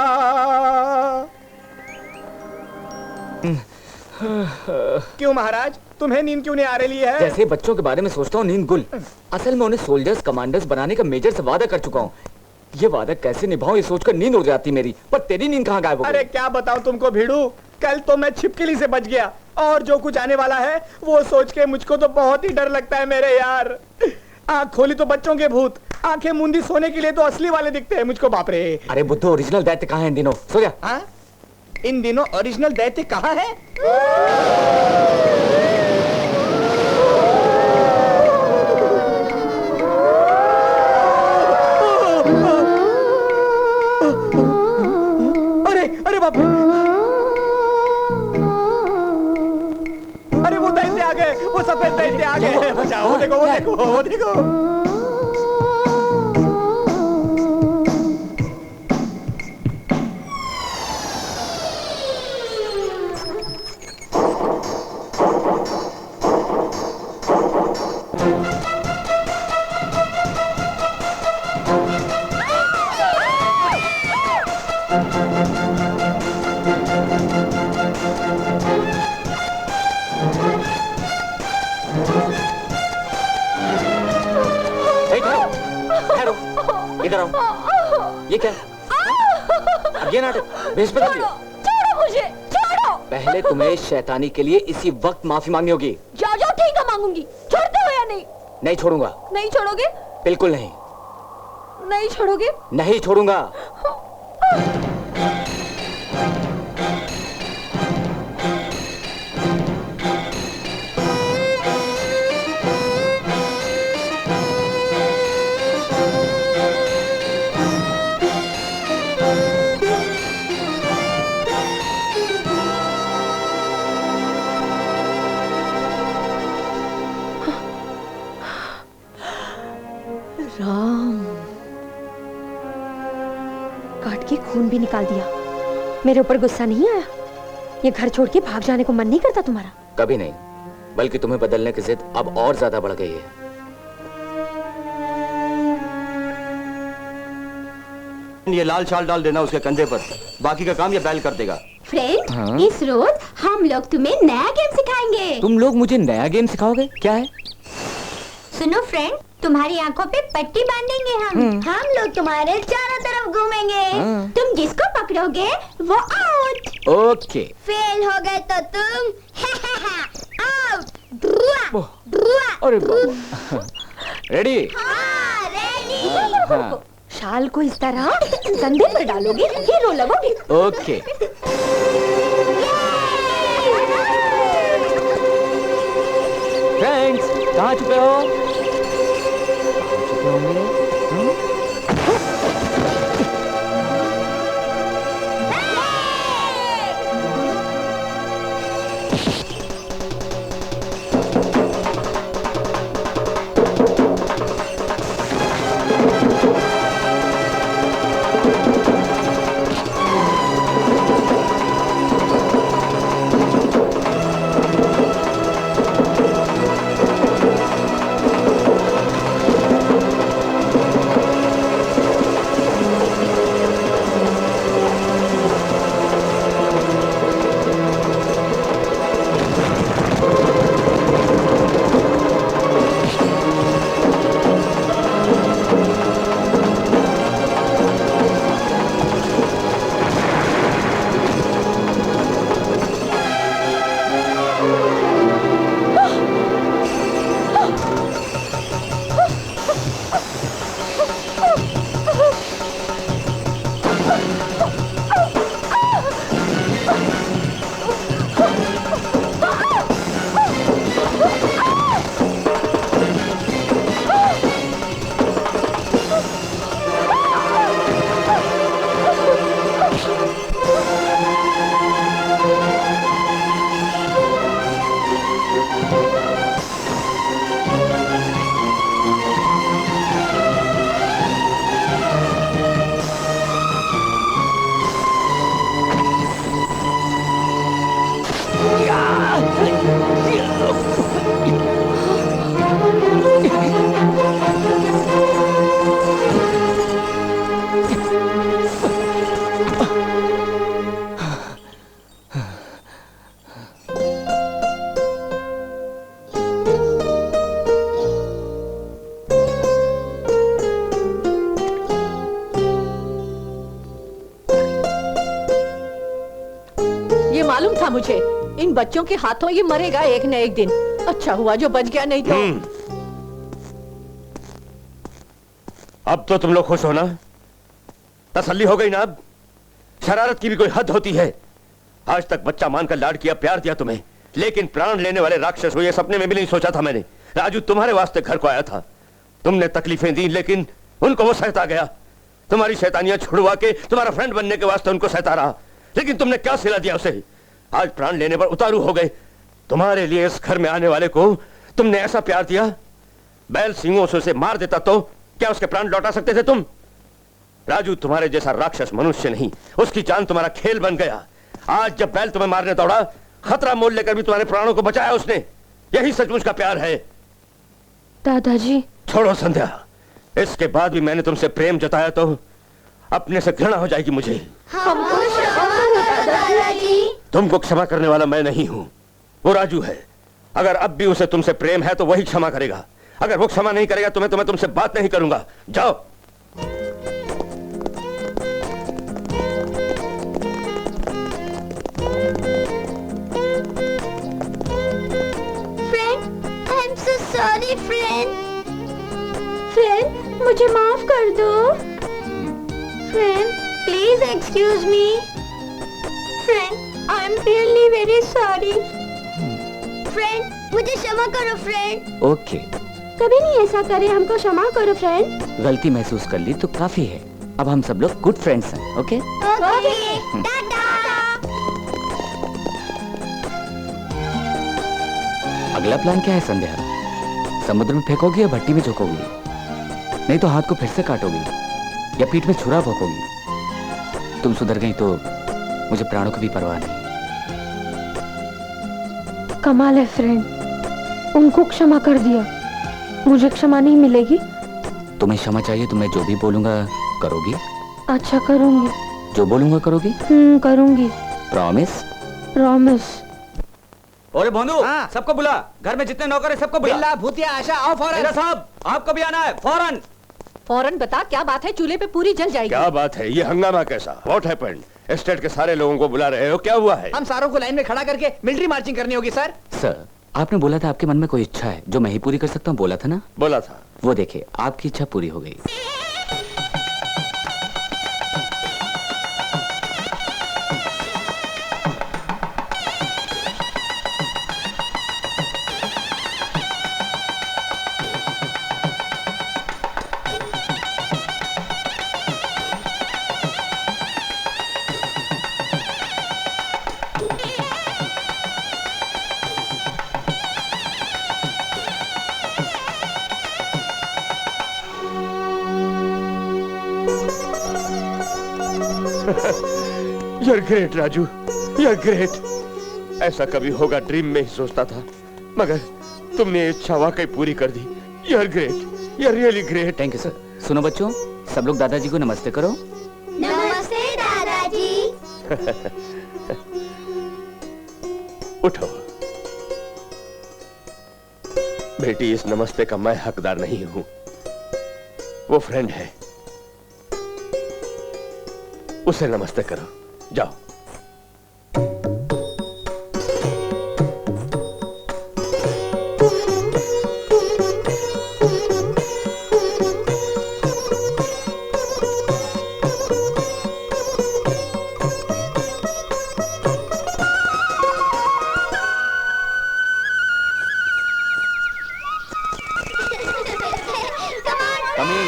क्यों महाराज, तुम्हें नींद क्यों नहीं आ रही है?
जैसे बच्चों के बारे में सोचता हूँ नींद गुल। असल में उन्हें सोल्जर्स कमांडर्स बनाने का मेजर से वादा कर चुका हूँ। ये वादा कैसे निभाऊं ये सोचकर नींद उड़ जाती मेरी। पर तेरी नींद कहाँ गायब हो गई?
अरे क्या बताऊं तुमको भिड़ू, कल तो मैं छिपकली से बच गया, और जो कुछ आने वाला है वो सोच के मुझको तो बहुत ही डर लगता है मेरे यार। आँख खोली तो बच्चों के भूत, आंखें मूंदी सोने के लिए तो असली वाले दिखते हैं मुझको। बाप रे।
अरे बुद्धू, ओरिजिनल दैत्य कहाँ है इन दिनों? सो जा।
इन दिनों ओरिजिनल दैत्य कहाँ है? अरे बाप रे, अरे वो दैत्य आ गए, वो सफेद दैत्य आ गए। बचाओ, वो देखो, वो देखो, वो देखो।
डराओ। ये क्या? अब ये नाटक भेज बदल दिया।
छोड़ो मुझे, छोड़ो।
पहले तुम्हें शैतानी के लिए इसी वक्त माफी मांगनी होगी।
जाओ जाओ, ठीक है, मांगूंगी। छोड़ते हो या नहीं?
नहीं छोड़ूंगा।
नहीं छोड़ोगे?
बिल्कुल नहीं।
नहीं छोड़ोगे?
नहीं छोड़ूंगा।
राम, काट के खून भी निकाल दिया। मेरे ऊपर गुस्सा नहीं आया? ये घर छोड़ के भाग जाने को मन नहीं करता तुम्हारा?
कभी नहीं, बल्कि तुम्हें बदलने की जिद अब और ज्यादा बढ़ गई है।
ये लाल शाल डाल देना उसके कंधे पर, बाकी का काम ये बैल कर देगा।
फ्रेंड,
हाँ?
इस रोज हम लोग तुम्हें नया गेम सिखाएंगे।
तुम लोग मुझे नया गेम सिखाओगे? क्या है?
सुनो फ्रेंड, तुम्हारी आंखों पे पट्टी बांधेंगे हम लोग तुम्हारे चारों तरफ घूमेंगे। तुम जिसको पकड़ोगे वो आउट।
ओके।
फेल हो गए तो तुम आउट। ड्रुआ ड्रुआ।
अरे रेडी?
हाँ, रेडी।
हाँ।
शाल को इस तरह कंधे पर डालोगे, हीरो लगोगे।
ओके। फ्रेंड्स, कहाँ छुपे हो? कहाँ छुपे होंगे?
मालूम था मुझे, इन बच्चों के हाथों ये मरेगा एक न एक दिन। अच्छा हुआ जो बच गया, नहीं तो।
अब तो तुम लोग खुश हो ना? तसल्ली हो गई ना? अब शरारत की भी कोई हद होती है। आज तक बच्चा मानकर लाड किया, प्यार दिया तुम्हें, लेकिन प्राण लेने वाले राक्षस हो ये सपने में भी नहीं सोचा था मैंने। राजू तुम्हारे वास्ते घर को आया था, तुमने तकलीफें दी, लेकिन उनको वो सहता गया। तुम्हारी शैतानियां छुड़वा के तुम्हारा फ्रेंड बनने के वास्ते उनको सहता रहा, लेकिन तुमने क्या सिला दिया उसे? आज प्राण लेने पर उतारू हो गए। तुम्हारे लिए इस घर में आने वाले को तुमने ऐसा प्यार दिया, बैल सिंहों से उसे मार देता तो क्या उसके प्राण लौटा सकते थे तुम? राजू तुम्हारे जैसा राक्षस मनुष्य नहीं, उसकी जान तुम्हारा खेल बन गया। आज जब बैल तुम्हें मारने दौड़ा, खतरा मोल लेकर भी तुम्हारे प्राणों को बचाया उसने। यही सचमुच का प्यार है।
दादाजी।
छोड़ो संध्या, इसके बाद भी मैंने तुमसे प्रेम जताया तो अपने से घृणा हो जाएगी मुझे। तुमको क्षमा करने वाला मैं नहीं हूं, वो राजू है। अगर अब भी उसे तुमसे प्रेम है तो वही क्षमा करेगा। अगर वो क्षमा नहीं करेगा तो मैं तुमसे बात नहीं करूंगा। जाओ।
Sorry friend. फ्रेंड मुझे माफ कर दो। Friend please excuse me. Friend I am really very sorry. Friend मुझे क्षमा करो फ्रेंड।
ओके,
कभी नहीं ऐसा करे, हमको क्षमा करो फ्रेंड।
गलती महसूस कर ली तो काफी है। अब हम सब लोग गुड फ्रेंड्स हैं। Okay
okay Tata.
अगला प्लान क्या है संध्या? समुद्र में फेंकोगी या भट्टी में झोंकोगी? नहीं तो हाथ को फिर से काटोगी या पीठ में छुरा भोंकोगी? तुम सुधर गई तो मुझे प्राणों की भी परवाह नहीं।
कमाल है फ्रेंड, उनको क्षमा कर दिया, मुझे क्षमा नहीं मिलेगी?
तुम्हें क्षमा चाहिए तो मैं जो भी बोलूंगा करोगी?
अच्छा करूंगी।
जो बोलूंगा करोगी?
करूंगी।
प्रॉमिस?
प्रॉमिस।
अरे भानु, सबको बुला, घर में जितने नौकर है सबको बुला।
बिल्ला, भूतिया, आशा, आओ फौरन।
मेरा साहब, आपको भी आना है फौरन।
फौरन बता क्या बात है? चूल्हे पे पूरी जल जाएगी।
क्या बात है? ये हंगामा कैसा? What happened? एस्टेट के सारे लोगों को बुला रहे हो, क्या हुआ है?
हम सारों को लाइन में खड़ा करके मिलिट्री मार्चिंग करनी होगी सर।
सर, आपने बोला था आपके मन में कोई इच्छा है जो मैं ही पूरी कर सकता हूँ, बोला था ना?
बोला था।
वो देखिए, आपकी इच्छा पूरी हो गई।
You're great, Raju. You're great। ऐसा कभी होगा ड्रीम में ही सोचता था, मगर तुमने इच्छा वाकई पूरी कर दी। You're great। You're really great।
Thank you sir. सुनो बच्चों, सब लोग दादाजी को नमस्ते करो।
नमस्ते दादाजी।
उठो बेटी, इस नमस्ते का मैं हकदार नहीं हूं, वो फ्रेंड है, उसे नमस्ते करो। जाओ।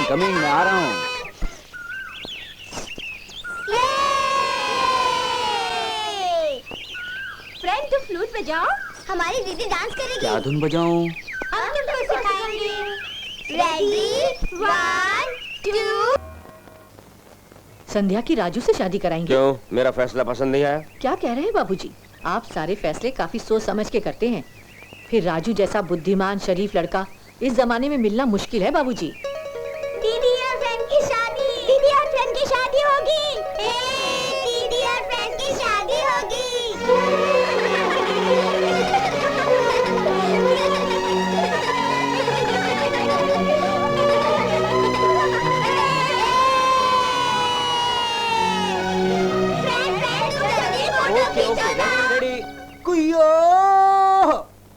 कमिंग, मैं आ रहा हूँ।
फ्रेंड तुम फ्लूट बजाओ, हमारी दीदी डांस करेगी।
क्या धुन बजाऊं?
हम तुमको सिखाएंगे। रेडी 1 2।
संध्या की राजू से शादी कराएंगे।
क्यों? मेरा फैसला पसंद नहीं आया?
क्या कह रहे हैं बाबूजी? आप सारे फैसले काफी सोच समझ के करते हैं। फिर राजू जैसा बुद्धिमान शरीफ लड़का इस जमाने में मिलना मुश्किल है बाबूजी।
दीदी और फ्रेंड की शादी, दीदी और फ्रेंड की शादी होगी। दीदी और फ्रेंड की शादी होगी।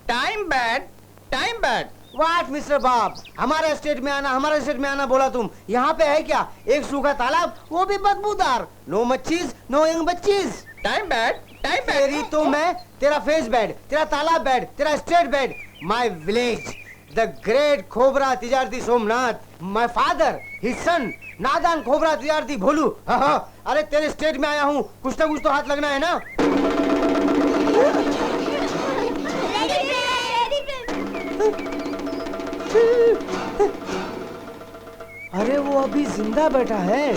Time bad.
वाट मिस्टर बाब, हमारे स्टेट में आना, हमारे स्टेट में आना बोला तुम। यहाँ पे है क्या? एक सूखा तालाब, वो भी बदबूदार। नो मच्छीज, नो यंग बच्चीज।
Time bad.
तेरी तो मैं, तेरा फेस बैड, तेरा तालाब बैड, तेरा state bad. My village, the great Khobra Tijarti Somnath, my father, his son, नादान खोबरा तिजारती भोलू। अरे तेरे स्टेट में आया हूँ, कुछ ना कुछ तो हाथ लगना है ना। अरे वो अभी जिंदा बैठा है।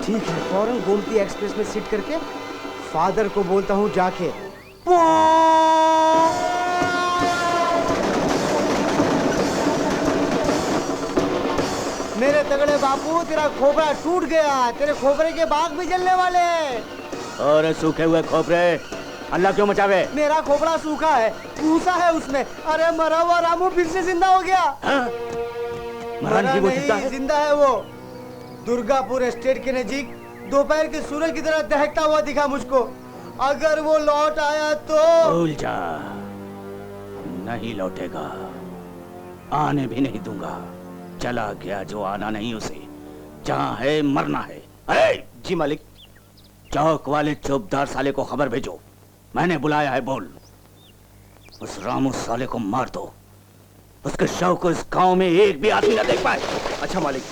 ठीक है, फौरन गोमती एक्सप्रेस में सीट करके फादर को बोलता हूँ जाके। मेरे तगड़े बापू, तेरा खोपरा टूट गया, तेरे खोपरे के बाग भी जलने वाले हैं।
और सूखे हुए खोपरे अल्लाह क्यों मचावे?
मेरा खोपड़ा सूखा है, भूसा है उसमें। अरे मरा हुआ रामू फिर से जिंदा हो गया। मरा नहीं, जिंदा है वो। दुर्गापुर एस्टेट के नजीक दोपहर के सूरज की तरह दहकता हुआ दिखा मुझको। अगर वो लौट आया तो
भूल जा, नहीं लौटेगा। आने भी नहीं दूंगा। चला गया जो आना नहीं उसे, जहां है मरना है। अरे
जी मालिक।
चौक वाले चौबदार साले को खबर भेजो, मैंने बुलाया है। बोल, उस रामू साले को मार दो, उसके शव को इस गांव में एक भी आदमी न देख पाए।
अच्छा मालिक।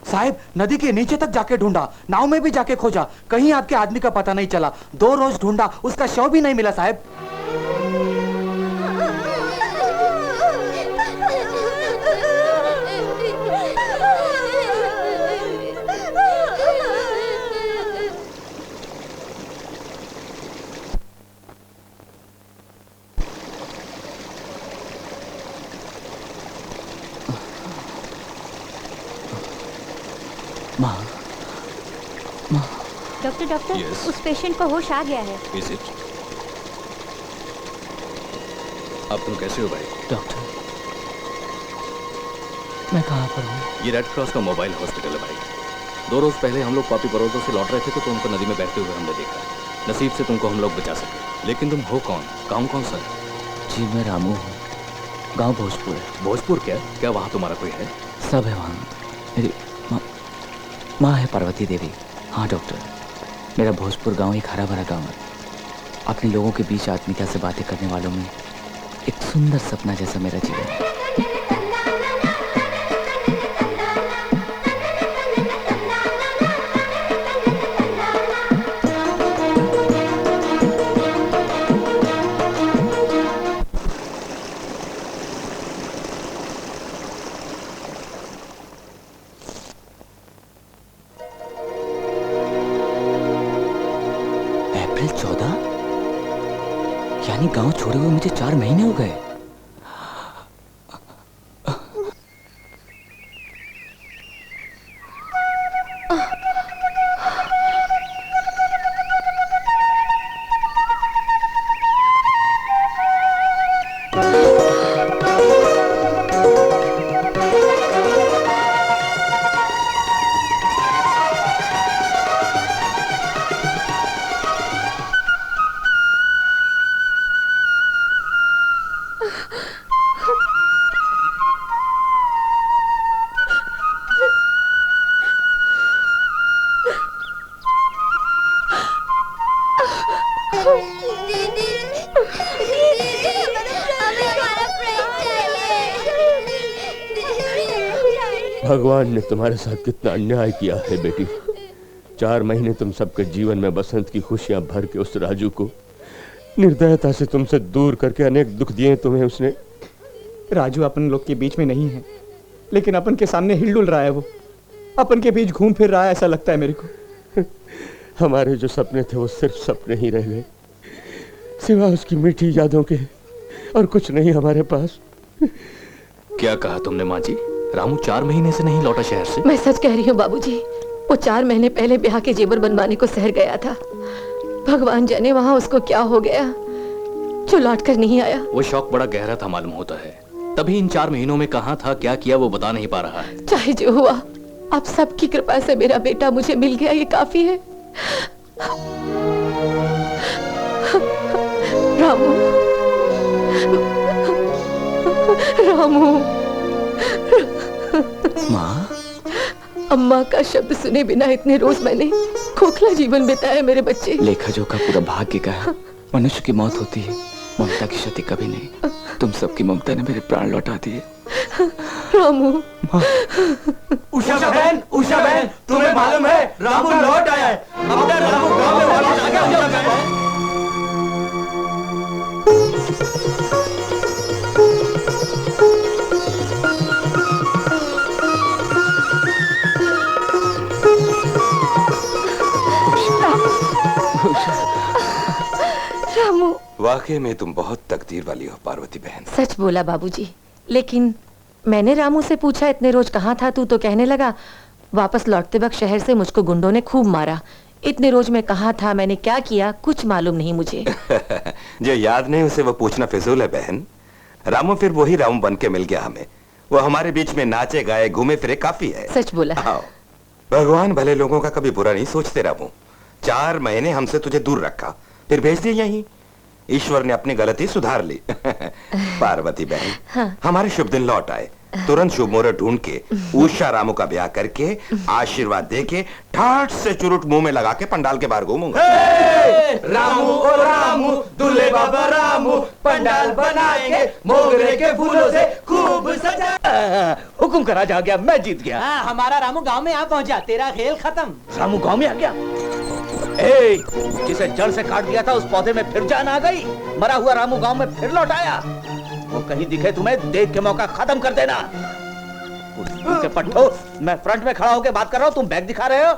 साहब, नदी के नीचे तक जाके ढूंढा, नाव में भी जाके खोजा, कहीं आपके आदमी का पता नहीं चला। 2 रोज ढूंढा, उसका शव भी नहीं मिला साहब।
माँ,
डॉक्टर डॉक्टर
Yes.
उस पेशेंट को होश आ गया है।
Is it? अब तुम कैसे हो भाई?
डॉक्टर, मैं कहाँ पर हूँ?
ये रेड क्रॉस का मोबाइल हॉस्पिटल है भाई। 2 रोज पहले हम लोग पापी परोजों से लौट रहे थे तो तुमको नदी में बहते हुए हमने देखा। नसीब से तुमको हम लोग बचा सके। लेकिन तुम हो कौन? काम कौन सा है?
जी मैं रामू हूँ, गांव भोजपुर है।
भोजपुर क्या? क्या वहाँ तुम्हारा कोई है?
सब है वहाँ। मेरी माँ है पार्वती देवी। हाँ डॉक्टर, मेरा भोजपुर गांव एक हरा भरा गांव है। अपने लोगों के बीच आत्मिकता से बातें करने वालों में एक सुंदर सपना जैसा मेरा जीवन है। अप्रैल 14, यानी गांव छोड़े हुए मुझे 4 महीने हो गए।
भगवान ने तुम्हारे साथ कितना अन्याय किया है बेटी। 4 महीने तुम सबके जीवन में बसंत की खुशियां भर के उस राजू को निर्दयता से तुमसे दूर करके अनेक दुख दिए तुम्हें उसने।
राजू अपन लोग के बीच में नहीं है, लेकिन अपन के सामने हिलडुल रहा है। वो अपन के बीच घूम फिर रहा है, ऐसा लगता है मेरे को।
हमारे जो सपने थे वो सिर्फ सपने ही रह गए, सिवा उसकी मीठी यादों के और कुछ नहीं हमारे पास।
क्या कहा तुमने माँ जी? रामू 4 महीने से नहीं लौटा शहर से?
मैं सच कह रही हूँ बाबूजी, वो 4 महीने पहले ब्याह के जेवर बनवाने को शहर गया था। भगवान जाने वहाँ उसको क्या हो गया जो लौट कर नहीं आया।
वो शौक बड़ा गहरा था मालूम होता है, तभी इन 4 महीनों में कहाँ था, क्या किया वो बता नहीं पा रहा है।
चाहे जो हुआ, अब सबकी कृपा से मेरा बेटा मुझे मिल गया, ये काफी है। रामू, रामू।
माँ,
अम्मा का शब्द सुने बिना इतने रोज मैंने खोखला जीवन बिताया मेरे बच्चे।
लेखा जोखा पूरा भाग्य का है। मनुष्य की मौत होती है, ममता की क्षति कभी नहीं। तुम सबकी ममता ने मेरे प्राण लौटा दिए।
रामू।
उषा बहन, उषा बहन, तुम्हें मालूम है रामू लौट आया है। अपना रामू गांव में वापस आ गया। उषा बहन,
रामू।
वाकई में तुम बहुत तकदीर वाली हो पार्वती बहन।
सच बोला बाबूजी, लेकिन मैंने रामू से पूछा इतने रोज कहाँ था तू, तो कहने लगा वापस लौटते वक्त शहर से मुझको गुंडों ने खूब मारा। इतने रोज मैं कहाँ था, मैंने क्या किया, कुछ मालूम नहीं मुझे।
जो याद नहीं उसे वो पूछना फिजूल है बहन। रामू फिर वही रामू बन के मिल गया हमें। वो हमारे बीच में नाचे गाए घूमे फिरे काफी है।
सच बोला।
आओ, भगवान भले लोगों का कभी बुरा नहीं सोचते। रामू 4 महीने हमसे तुझे दूर रखा, फिर भेज दिया यहीं। ईश्वर ने अपनी गलती सुधार ली। पार्वती बहन,
हाँ।
हमारे शुभ दिन लौट आए। तुरंत शुभ मुहूर्त ढूंढ के उषा रामू का ब्याह करके आशीर्वाद दे के ठाठ से चुरुट मुंह में लगा के पंडाल के बाहर घूमूंगा।
रामू ओ रामू, दूल्हे बाबा रामू, पंडाल बनाएंगे मोगरे के फूलों से खूब सजा।
हुकुम करा जा गया, मैं जीत गया।
हाँ, हमारा रामू गांव में आ पहुंचा, तेरा खेल खत्म।
रामू गांव में आ गया। ए, जिसे जड़ से काट दिया था उस पौधे में फिर जान आ गई। मरा हुआ रामू गांव में फिर लौट आया। वो कहीं दिखे तुम्हें, देख के मौका खत्म कर देना। के पट्टो, मैं फ्रंट में खड़ा होकर बात कर रहा हूँ, तुम बैग दिखा रहे हो।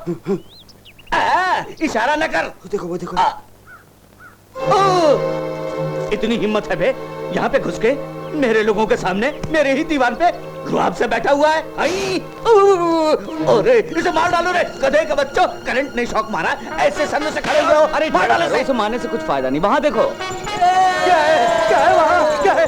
इशारा न कर।
देखो वो देखो।
इतनी हिम्मत है बे, यहाँ पे घुस के मेरे लोगों के सामने मेरे ही दीवान पे रुआब से बैठा हुआ है। अरे इसे मार डालो रे गधे के बच्चों, करंट ने शॉक मारा, ऐसे सामने से खड़े हुए हो। अरे मार डालो इसे। मारने से कुछ फायदा नहीं, वहाँ देखो क्या है वहाँ, क्या है?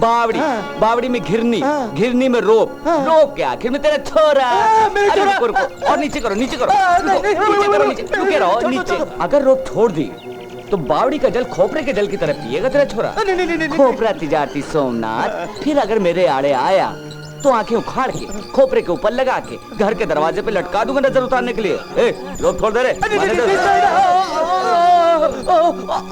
बावड़ी, बावड़ी में घिरनी, घिरनी में रोप, रोप के आखिर में तेरा छोरा। अरे रुको रुको, और नीचे करो, नीचे करो, नीचे करो, नीचे रुके रहो नीचे। अगर रोप छोड़ दी तो बावड़ी का जल खोपरे के जल की तरह पिएगा तेरा छोरा। खोपरा तिजारती सोमनाथ फिर अगर मेरे आड़े आया तो आंखें उखाड़ के खोपरे के ऊपर लगा के घर के दरवाजे पे लटका दूंगा नजर उतारने के लिए। रोक छोड़ दे रे।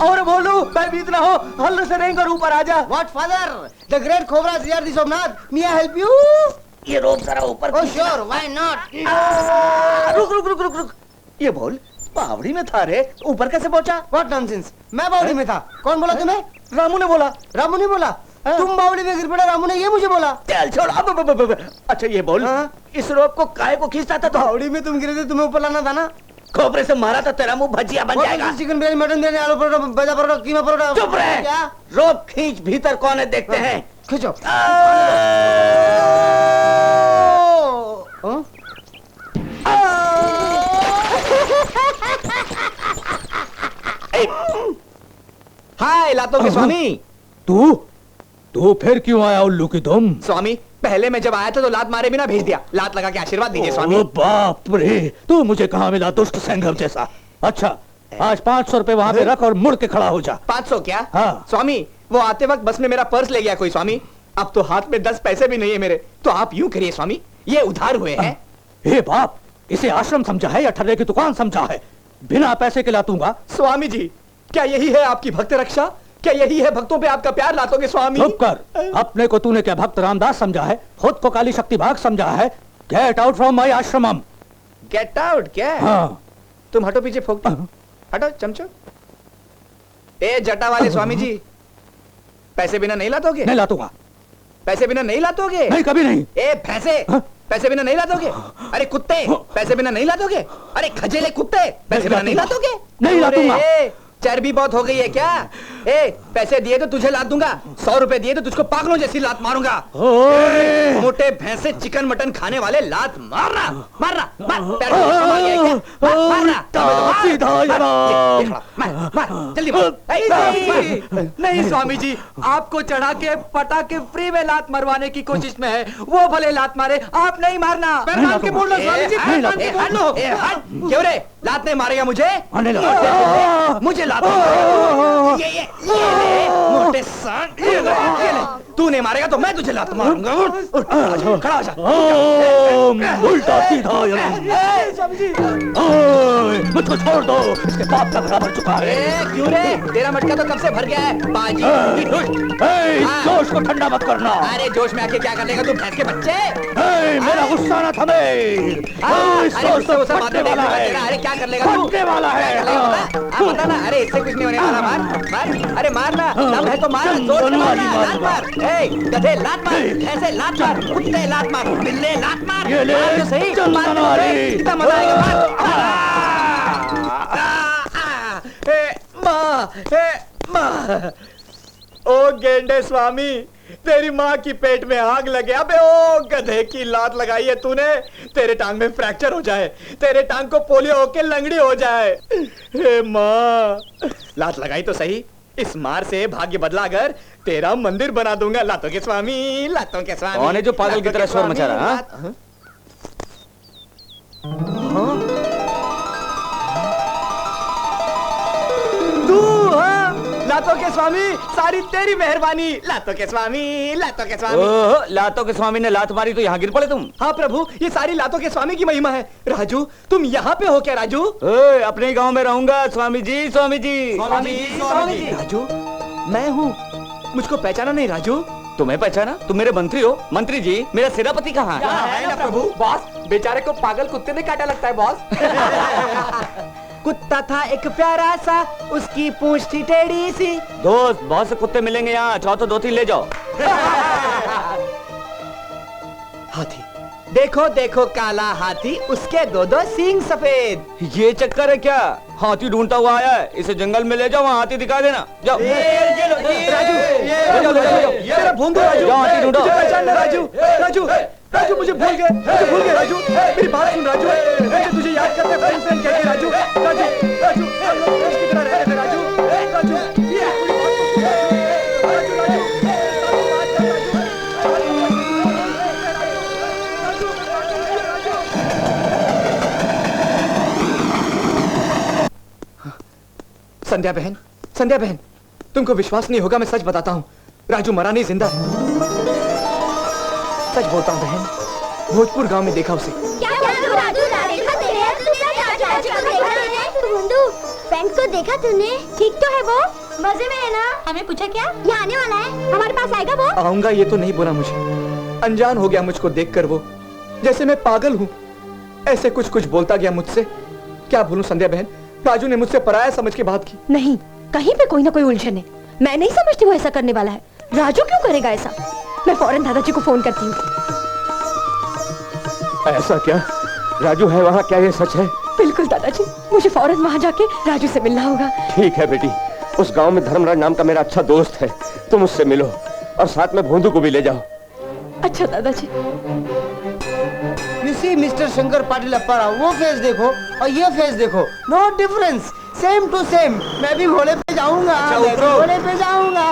और बोलू मैं बीत ना हो, हल्ले से नहीं कर ऊपर आजा। What father, the great Khobra Tijarti Somnath, may I help you?
ये रोप जरा ऊपर।
Oh sure, why not? रुक रुक रुक रुक रुक, ये बोल बावड़ी में था रे, ऊपर कैसे पहुंचा? व्हाट नॉनसेंस, मैं बावड़ी में था? कौन बोला तुम्हें? रामू ने बोला। रामू ने बोला? तुम बावड़ी में गिर पड़े, रामू ने ये मुझे बोला।
चल छोड़। अच्छा ये बोल, इस रोप को काहे को खींचता था?
बावड़ी में तुम गिरे थे, तुम्हें ऊपर लाना था ना।
खोपरे से मारा तो तेरा मुंह भजिया बन जाएगा।
चिकन बिरयानी, मटन बिरयानी, आलू परोठा, भजा परोठा, कीमा परोठा।
चुप रहे।
क्या?
रोप खींच, भीतर कौन है देखते हैं।
खींचो।
हाय लातों के स्वामी।
तू फिर क्यों आया उल्लू की तुम?
स्वामी पहले मैं जब आया था तो लात मारे बिना भेज दिया, लात लगा के आशीर्वाद दीजिए स्वामी।
ओ बाप रे, तू मुझे कहाँ मिला दुष्ट संगम जैसा। अच्छा आज 500 रुपए वहाँ पे रख और मुड़ के खड़ा हो जा।
500 क्या?
हाँ।
स्वामी वो आते वक्त बस में मेरा पर्स ले गया कोई स्वामी, अब तो हाथ में 10 पैसे भी नहीं है मेरे, तो आप यूं करिए स्वामी, ये उधार हुए हैं।
हे बाप, इसे आश्रम समझा है या ठर्रे की दुकान समझा है? बिना पैसे के लातूंगा।
स्वामी जी क्या यही है आपकी भक्त रक्षा? क्या यही है भक्तों पे आपका प्यार लातों के स्वामी?
चुप कर, अपने को तूने क्या भक्त रामदास समझा है? खुद को काली शक्ति भाग समझा है? गेट आउट फ्रॉम माय आश्रमम।
गेट आउट क्या?
हाँ।
तुम हटो पीछे, फोकटी हटो चमचो। ए जटा वाले स्वामी जी, पैसे बिना नहीं लातोगे?
नहीं लातूंगा।
पैसे बिना नहीं लातोगे?
नहीं कभी नहीं।
ए भैंसे, पैसे बिना नहीं लातोगे? अरे कुत्ते, पैसे बिना नहीं लातोगे? अरे खजेले कुत्ते, पैसे बिना नहीं लातोगे?
नहीं लातूंगा।
चर्बी बहुत हो गई है क्या? ए पैसे दिए तो तुझे लात दूंगा, 100 रुपए दिए तो तुझको पागलों जैसी लात मारूंगा। मोटे भैंसे चिकन मटन खाने वाले लात मारना, मारना, जल्दी नहीं स्वामी जी, आपको चढ़ा के पटा के फ्री में लात मरवाने की कोशिश में है, वो भले लात मारे, आप नहीं मारना। बोल लो स्वामी जी, क्यों रे लात नहीं मारेगा मुझे? मुझे लात ये मोटे सांड, तू नहीं मारेगा तो मैं तुझे लात मारूंगा। खड़ा हो जा।
उल्टा सीधा मुझको छोड़ दो, इसके बाप का बराबर चुका है।
क्यों रे, तेरा मटका तो कब से भर गया है बाजी।
जोश को ठंडा मत करना।
अरे जोश में आके क्या कर लेगा तू भैंस के बच्चे?
मेरा गुस्सा ना थमे।
अरे क्या कर लेगा तू?
वाला है
बता ना। अरे इससे कुछ नहीं होने वाला, मार मार, अरे मारना, दम है तो मार, जोर से मारना, लात मार, गधे लात मार, ऐसे लात मार, कुत्ते लात मार, बिल्ले लात मार,
ये ले,
मार तो सही, मार कितना मजा आएगा, मार। ओ गेंडे स्वामी, तेरी माँ की पेट में आग लगे। अबे ओ गधे की लात लगाई है तूने, तेरे टांग में फ्रैक्चर हो जाए, तेरे टांग को पोलियो होके लंगड़ी हो जाए। हे माँ, लात लगाई तो सही, इस मार से भाग्य बदला अगर तेरा मंदिर बना दूंगा। लातों के स्वामी, लातों के स्वामी।
कौन है जो पागल की तरह शोर मचा रहा है?
लातों के स्वामी, सारी तेरी मेहरबानी। लातों के स्वामी, लातों के स्वामी।
लातों के स्वामी ने लात मारी तो यहाँ गिर पड़े तुम?
हाँ प्रभु, ये सारी लातों के स्वामी की महिमा है। राजू तुम यहाँ पे हो क्या? राजू
अपने गांव में रहूंगा। स्वामी जी, स्वामी जी,
स्वामी जी, स्वामी जी। राजू मैं हूँ, मुझको पहचाना नहीं? राजू
तुम्हें पहचाना? तुम मेरे मंत्री हो। मंत्री जी, मेरा सेनापति कहाँ
है? ना प्रभु। बॉस, बेचारे को पागल कुत्ते ने काटा लगता है बॉस। कुत्ता था एक प्यारा सा, उसकी पूंछ थी टेढ़ी सी।
दोस्त, बहुत से कुत्ते मिलेंगे यहाँ, चाहो तो 2-3 ले जाओ।
हाथी, देखो देखो काला हाथी, उसके दो दो सींग सफेद।
ये चक्कर है क्या? हाथी ढूंढता हुआ आया है, इसे जंगल में ले जाओ, वहाँ हाथी दिखा देना। जाओ
राजू, भूल राजू,
हाथी ढूंढो।
राजू राजू राजू, मुझे भूल गए राजू, मेरी बात सुन राजू, मुझे तुझे याद करते फ्रेंड फ्रेंड कहते राजू। राजू राजू, हम लोग दोस्त की तरह रहते थे राजू। राजू संध्या बहन, तुमको विश्वास नहीं होगा, मैं सच बताता हूँ, राजू मरा नहीं, जिंदा है। सच बोलता हूँ बहन, भोजपुर गांव में देखा उसे।
फ्रेंड को देखा तूने? ठीक तो है वो, मजे में है ना? हमें पूछा क्या? यहाँ आने वाला है, हमारे पास आएगा वो?
आऊंगा ये तो नहीं बोला मुझे, अनजान हो गया मुझको देखकर वो, जैसे मैं पागल हूँ, ऐसे कुछ कुछ बोलता गया मुझसे। क्या भूलूं संध्या बहन, राजू ने मुझसे पराया समझ के बात की।
नहीं, कहीं पे कोई ना कोई उलझन है। मैं नहीं समझती वो ऐसा करने वाला है। राजू क्यों करेगा ऐसा? मैं फौरन दादाजी को फोन करती हूँ।
ऐसा क्या? राजू है वहाँ? क्या ये सच है?
बिल्कुल दादाजी, मुझे फौरन वहाँ जाके राजू से मिलना होगा।
ठीक है बेटी, उस गांव में धर्मराज नाम का मेरा अच्छा दोस्त है, तुम उससे मिलो और साथ में भोंदू को भी ले जाओ।
अच्छा दादाजी।
मिस्टर शंकर पाटिल अप्पारा, वो फेस देखो और ये फेस देखो, no difference, same to same. मैं भी घोड़े पे जाऊंगा, घोड़े पे जाऊंगा।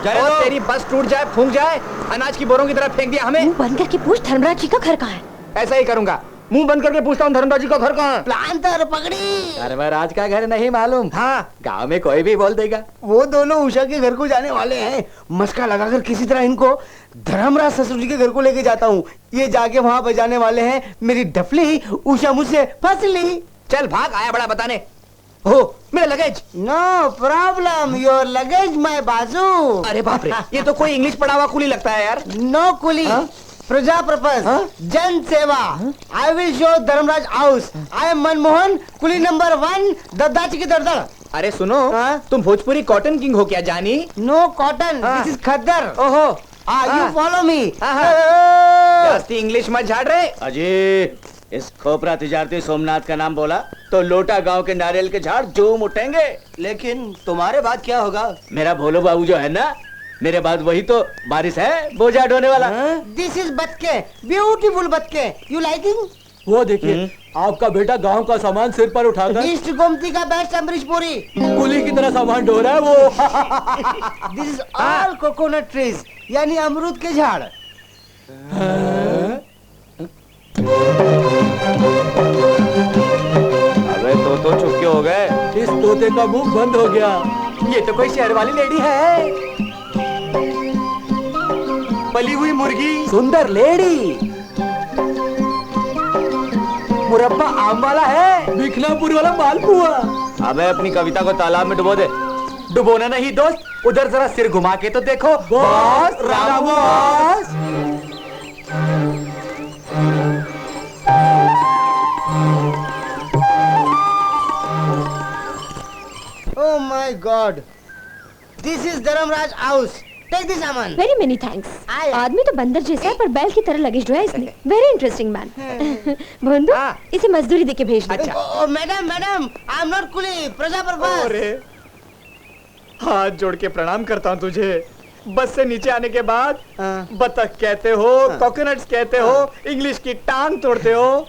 और तेरी बस टूट जाए, फूंक जाए, अनाज की बोरों की तरह फेंक दिया हमें।
मुंह बंद करके पूछ धर्मराज जी का घर कहाँ है?
ऐसा ही करूंगा, मुंह बंद करके पूछता हूँ धर्मराज जी का घर कहाँ है।
प्लांटर पकड़ी।
धर्मराज का घर नहीं मालूम?
हाँ,
गांव में कोई भी बोल देगा।
वो दोनों उषा के घर को जाने वाले हैं। मस्का लगाकर किसी तरह इनको धर्मराज ससुर जी के घर को लेके जाता हूँ। ये जाके वहाँ बजाने वाले हैं मेरी डफली। उषा मुझसे फंस ली।
चल भाग, आया बड़ा बताने। हो मेरा luggage.
No problem, your luggage my बाजू।
अरे बाप रे, ये तो कोई इंग्लिश पढ़ा हुआ कुली लगता है यार।
नो कुली, प्रजा पर्पस, जन सेवा। I will show Dharmraj house. I am Manmohan, Coolie number 1, दद्दाची की दरदड़।
अरे सुनो, तुम भोजपुरी कॉटन किंग हो क्या जानी?
नो कॉटन, दिस इज खद्दर।
ओहो,
यू फॉलो मी।
जास्ती इंग्लिश मत झाड़ रहे।
अजय, इस खोपरा तिजारती सोमनाथ का नाम बोला तो लोटा गांव के नारियल के झाड़ झूम उठेंगे।
लेकिन तुम्हारे बाद क्या होगा?
मेरा भोलो बाबू जो है ना, मेरे बाद वही तो बारिश है, बोझा ढोने वाला।
दिस इज बतके, ब्यूटीफुल बतके। You liking?
वो देखिए, आपका बेटा गांव का सामान सिर पर उठाकर
ईस्ट गोमती का बेस्ट अमरीश पुरी
कुली की तरह सामान ढो रहा है वो।
This is all coconut trees, यानी अमरूद के झाड़।
अबे तो चुप क्यों हो गए?
इस तोते का मुंह बंद हो गया।
ये तो कोई शहर वाली लेडी है। पली हुई मुर्गी,
सुंदर लेडी,
मुरब्बा आम वाला है,
बिखनापुर वाला मालपुआ।
अबे अपनी कविता को तालाब में डुबो दे।
डुबोना नहीं दोस्त, उधर जरा सिर घुमा के तो देखो। Boss, Ramu boss.
Oh my God! This is Dharmraj house. Take this सामान।
Very many thanks. आदमी तो बंदर जैसा है, पर बैल की तरह लगेज ढोया इसने। Very interesting man. भोंदू, इसे मजदूरी देके भेज दो।
अच्छा। Madam, I am not coolie, प्रजा पर्पस।
अरे हाथ जोड़ के प्रणाम करता हूँ तुझे। बस से नीचे आने के बाद बतख कहते हो, कोकोनट्स कहते हो, इंग्लिश की टांग तोड़ते हो।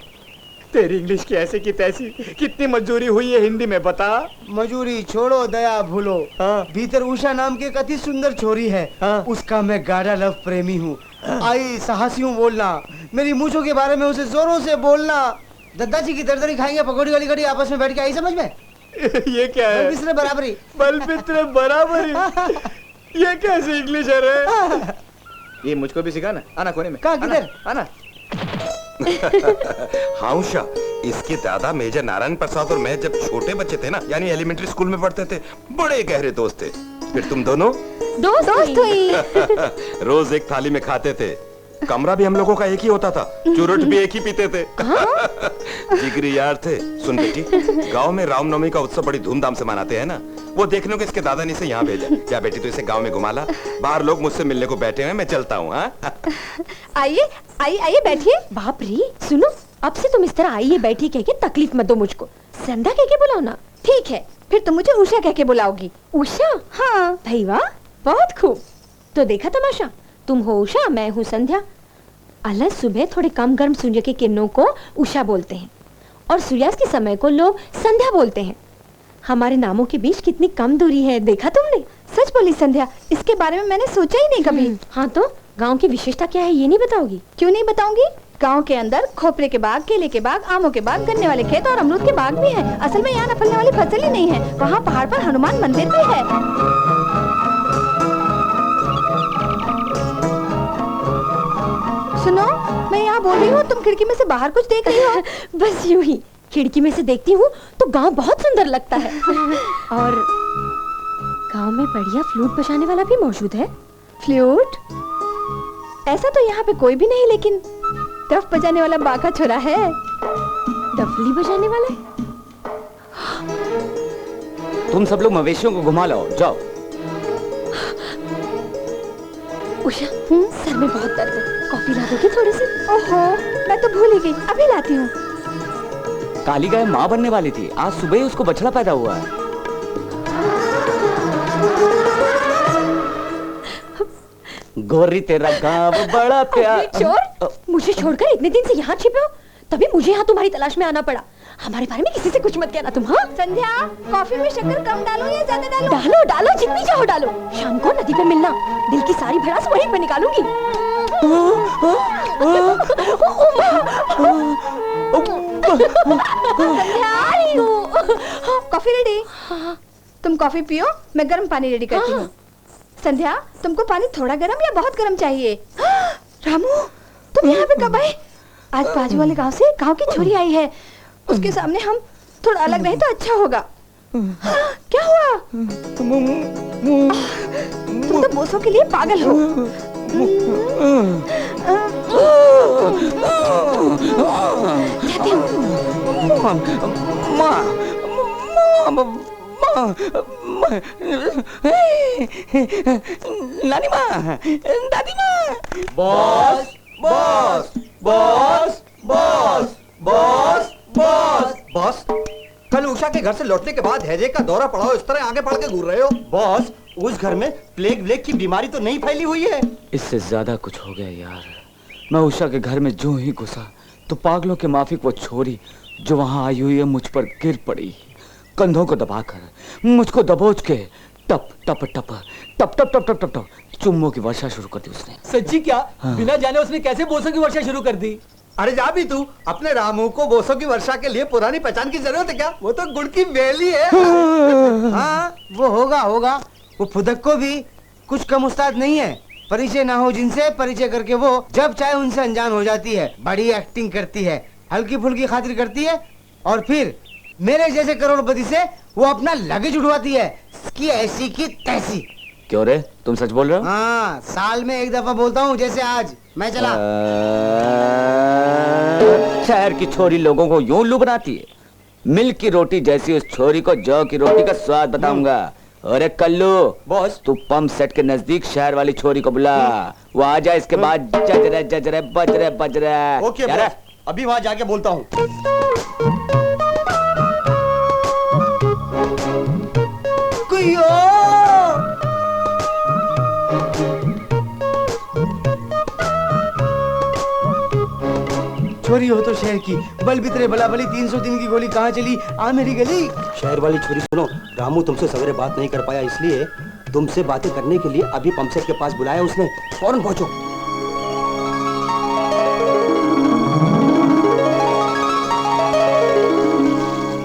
तेरी इंग्लिश की ऐसी की तैसी, कितनी मजदूरी हुई है हिंदी में बता।
मजूरी छोड़ो, दया भूलो। भीतर उषा नाम की एक अति सुंदर छोरी है, उसका मैं गाढ़ा लव प्रेमी हूँ। आई साहसी हूँ बोलना, मेरी मूछों के बारे में उसे जोरों से बोलना। दद्दाजी की दरदरी खाएंगे पकौड़ी वाली कड़ी आपस में बैठ के, आई समझ में?
ये क्या है?
बलबिस्तर बराबरी।
बलबिस्तर बराबरी। ये कैसे इंग्लिश है रे? ये मुझको भी सिखा ना। आना कोने में।
कहाँ, किधर?
आना।
हाँ उषा, इसके दादा मेजर नारायण प्रसाद और मैं जब छोटे बच्चे थे ना, यानी एलिमेंट्री स्कूल में पढ़ते थे, बड़े गहरे दोस्त थे। फिर तुम दोनों
दोस्त हुई।
रोज एक थाली में खाते थे। कमरा भी हम लोगों का एक ही होता था, चुरुट भी एक ही पीते थे। जिगरी यार थे। सुन बेटी, गांव में रामनवमी का उत्सव बड़ी धूमधाम से मनाते हैं ना, वो देखने को इसके दादा ने इसे यहाँ भेजा। क्या बेटी, तो इसे गांव में घुमा ला। बाहर लोग मुझसे मिलने को बैठे हैं, मैं चलता हूँ।
आइए आइए आइए बैठिए। बाप रे, सुनो, अब से तुम इस तरह आइए बैठिए कह के तकलीफ मत दो मुझको। संध्या कह के बुलाओ ना।
ठीक है, फिर तुम मुझे उषा कह के बुलाओगी।
उषा?
हाँ।
भाई वाह, बहुत खूब। तो देखा तमाशा, तुम हो उषा, मैं हूँ संध्या। अलग सुबह थोड़े कम गर्म सूर्य की किरणों को उषा बोलते हैं और सूर्यास्त के समय को लोग संध्या बोलते हैं। हमारे नामों के बीच कितनी कम दूरी है, देखा तुमने?
सच बोली संध्या, इसके बारे में मैंने सोचा ही नहीं कभी।
हाँ तो गांव की विशेषता क्या है, ये नहीं बताओगी?
क्यों नहीं बताऊंगी। गांव के अंदर खोपरे के बाग, केले के बाग, आमों के बाग, गन्ने वाले खेत और अमरूद के बाग भी हैं। असल में यहाँ न फलने वाली फसल ही नहीं है। वहाँ पहाड़ पर हनुमान मंदिर भी है। सुनो, मैं यहाँ बोल रही हूँ, तुम खिड़की में से बाहर कुछ देख रही हो?
बस यूं ही खिड़की में से देखती हूँ तो गांव बहुत सुंदर लगता है। और गांव में बढ़िया फ्लूट बजाने वाला भी मौजूद है।
फ्लूट? ऐसा तो यहाँ पे कोई भी नहीं, लेकिन डफ बजाने वाला बाका छोरा है।
डफली बजाने वाला?
तुम सब लोग मवेशियों को घुमा लाओ, जाओ।
उषा, सर में बहुत दर्द है, कॉफी ला दोगे थोड़ी सी?
ओहो, मैं तो भूल ही गई, अभी लाती हूँ।
काली गाय माँ बनने वाली थी, आज सुबह ही उसको बछड़ा पैदा हुआ है। गोरी तेरा गाँव बड़ा प्यार।
चोर, मुझे छोड़कर इतने दिन से यहाँ छिपे हो, तभी मुझे यहाँ तुम्हारी तलाश में आना पड़ा। हमारे बारे में किसी से कुछ मत कहना तुम। हाँ
संध्या, कॉफी में शक्कर कम डालो या ज्यादा डालो?
डालो डालो, जितनी चाहो डालो। शाम को नदी पे मिलना, दिल की सारी भड़ास वहीं पे निकालूंगी।
Coffee ready? तुम कॉफी पियो, मैं गर्म पानी रेडी करती हूँ। संध्या, तुमको पानी थोड़ा गर्म या बहुत गर्म चाहिए? रामू, तुम यहाँ पे कब आए? आज बाजू वाले गांव से गांव की छोरी आई है, उसके सामने हम थोड़ा अलग रहे तो अच्छा होगा। क्या हुआ? तुम तो बोसों के लिए पागल हो।
नानी माँ, दादी माँ।
Boss boss boss boss boss boss boss, कल उषा के घर से लौटने के बाद हैजे का दौरा पड़ा हो, इस तरह आगे बढ़ के घूर रहे हो। बॉस, उस घर में प्लेग की बीमारी तो नहीं फैली हुई है?
इससे ज्यादा कुछ हो गया यार। मैं उषा के घर में जो ही घुसा तो पागलों के माफिक वो छोरी जो वहां आई हुई है मुझ पर गिर पड़ी, कंधों को दबाकर मुझको दबोच के टप टप टप टप टप टप टप टप चुम्मों की वर्षा शुरू कर दी उसने।
सच्ची क्या?
हाँ।
बिना जाने उसने कैसे बोसों की वर्षा शुरू कर दी?
अरे जा भी तू, अपने रामू को बोसों की वर्षा के लिए पुरानी पहचान की जरूरत है क्या? वो तो गुड़ की बेली है।
हाँ, वो होगा। वो फुदक को भी कुछ कम उस्ताद नहीं है। परिचय ना हो जिनसे, परिचय करके वो जब चाहे उनसे अनजान हो जाती है। बड़ी एक्टिंग करती है, हल्की फुल्की खातिर करती है, और फिर मेरे जैसे करोड़पति से वो अपना लगेज उठवाती है, इसकी ऐसी की तैसी।
क्यों रे, तुम सच बोल रहे हो?
हाँ, साल में एक दफा बोलता हूँ, जैसे आज मैं चला।
शहर की छोरी लोगों को यूं उल्लू बनाती है। मिल्क की रोटी जैसी उस छोरी को जौ की रोटी का स्वाद बताऊंगा। अरे कल्लू
बॉस,
तू पंप सेट के नजदीक शहर वाली छोरी को बुला, वो आ जाए, इसके बाद जजरे बजरे।
ओके बॉस, अभी वहां जाके बोलता हूँ।
छोरी हो तो शहर की, बल बितरे बला बली, 300 दिन की गोली कहाँ चली आ मेरी गली।
शहर वाली छोरी सुनो, रामू तुमसे सवेरे बात नहीं कर पाया, इसलिए तुमसे बातें करने के लिए अभी पंप सेट के पास बुलाया उसने। फौरन पहुंचो।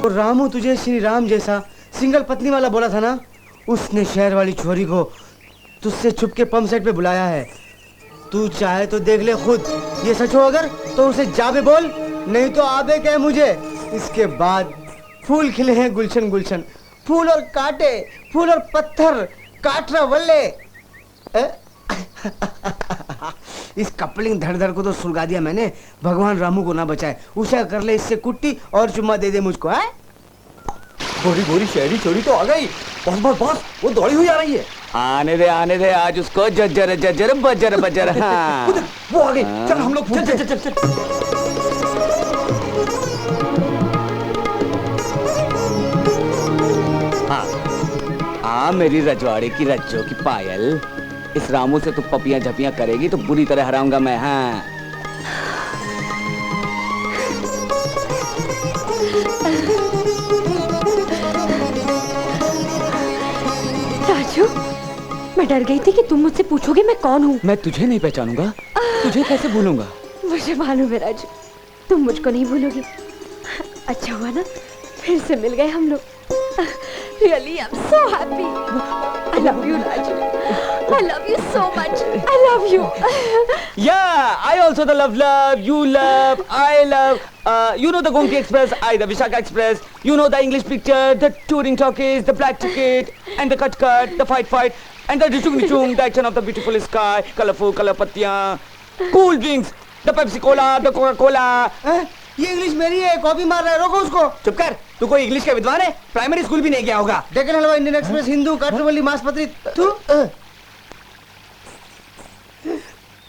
और रामू तुझे श्री राम जैसा सिंगल पत्नी वाला बोला था ना, उसने शहर वाली छोरी को तुझसे छुप के पंप सेट पे बुलाया है। तू चाहे तो देख ले खुद, ये सच हो अगर तो उसे जाबे बोल, नहीं तो आबे कह मुझे। इसके बाद फूल खिले हैं गुलशन गुलशन, फूल और कांटे, फूल और पत्थर, काटरा वल्ले। इस कपलिंग धड़ धड़ को तो सुलगा दिया मैंने, भगवान रामू को ना बचाए। उषा कर ले इससे कुट्टी और चुम्मा दे दे मुझको। है
गोरी गोरी शहरी चोरी तो आ गई। बॉस बॉस बॉस, वो दौड़ी हुई आ रही है।
आने दे आज उसको जज्जर जज्जर बजर बजर। हाँ
वो आ गई। चल हम लोग चल चल चल चल।
हाँ मेरी रजवाड़े की रज्जो की पायल, इस रामू से तू पपियां झपियां करेगी तो बुरी तरह हराऊंगा मैं। हाँ
राजू, मैं डर गई थी कि तुम मुझसे पूछोगे मैं कौन हूँ।
मैं तुझे नहीं पहचानूंगा, तुझे कैसे भूलूंगा?
मुझे मालूम है राजू, तुम मुझको नहीं भूलोगे। अच्छा हुआ ना फिर से मिल गए हम लोग। Really, I'm so happy. I love you, Raju. I love you so much. I love you.
Yeah, I also love you love, I love. You know the Gomti Express, I the Vishaka Express. You know the English picture, the touring talkies, the black ticket, and the cut, the fight, and the dishung, the action of the beautiful sky, colorful color pattiyan, cool drinks, the Pepsi Cola, the Coca Cola.
ये English मेरी है, copy मार रहा है, रोको उसको।
चुप कर, तू कोई इंग्लिश का विद्वान है? प्राइमरी स्कूल भी नहीं गया होगा।
डेक्कन हलवा, इंडियन एक्सप्रेस, हिंदू, काठरवली, मांसपत्री, तू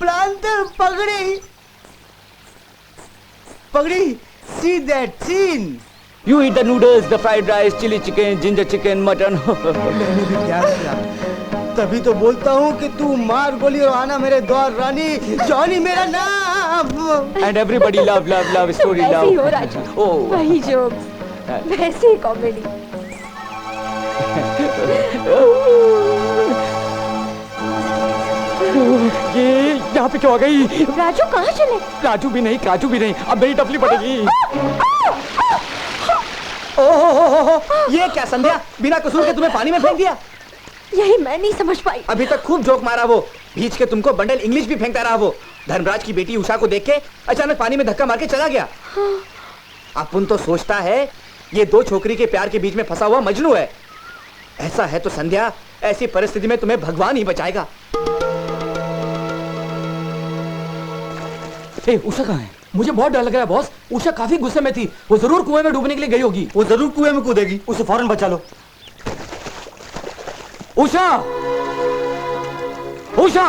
प्लांटर, पगड़ी, पगड़ी, see that scene.
You eat the noodles, the fried rice, chili chicken, ginger chicken, mutton.
मैंने भी क्या किया? तभी तो बोलता हूँ कि तू मार गोली और आना मेरे दौर रानी, जॉनी मेरा नाम।
And everybody love story
ऐसे
love.
ही हो राजू। वही जोक्स, वैसे ही कॉमेडी।
ये यहाँ पे क्यों आ गई?
राजू कहाँ चले?
राजू भी नहीं, काजू भी नहीं, अब मेरी टफली पड़ेगी।
ओहो, ये क्या संध्या, बिना कसूर के तुम्हें पानी में फेंक दिया?
यही मैं नहीं समझ पाई।
अभी तक खूब जोक मारा वो, बीच के तुमको बंडल इंग्लिश भी फेंकता रहा वो। धर्मराज की बेटी उषा को देख के अचानक पानी में धक्का मार के चला गया। अपन तो सोचता है ये दो छोकरी के प्यार के बीच में फंसा हुआ मजनू है। ऐसा है तो संध्या, ऐसी परिस्थिति में तुम्हें भगवान ही बचाएगा।
उषा कहाँ है? मुझे बहुत डर लग रहा है बॉस। उषा काफी गुस्से में थी, वो जरूर कुएं में डूबने के लिए गई होगी।
वो जरूर कुएं में कूदेगी, उसे फौरन बचा लो।
उषा, उषा,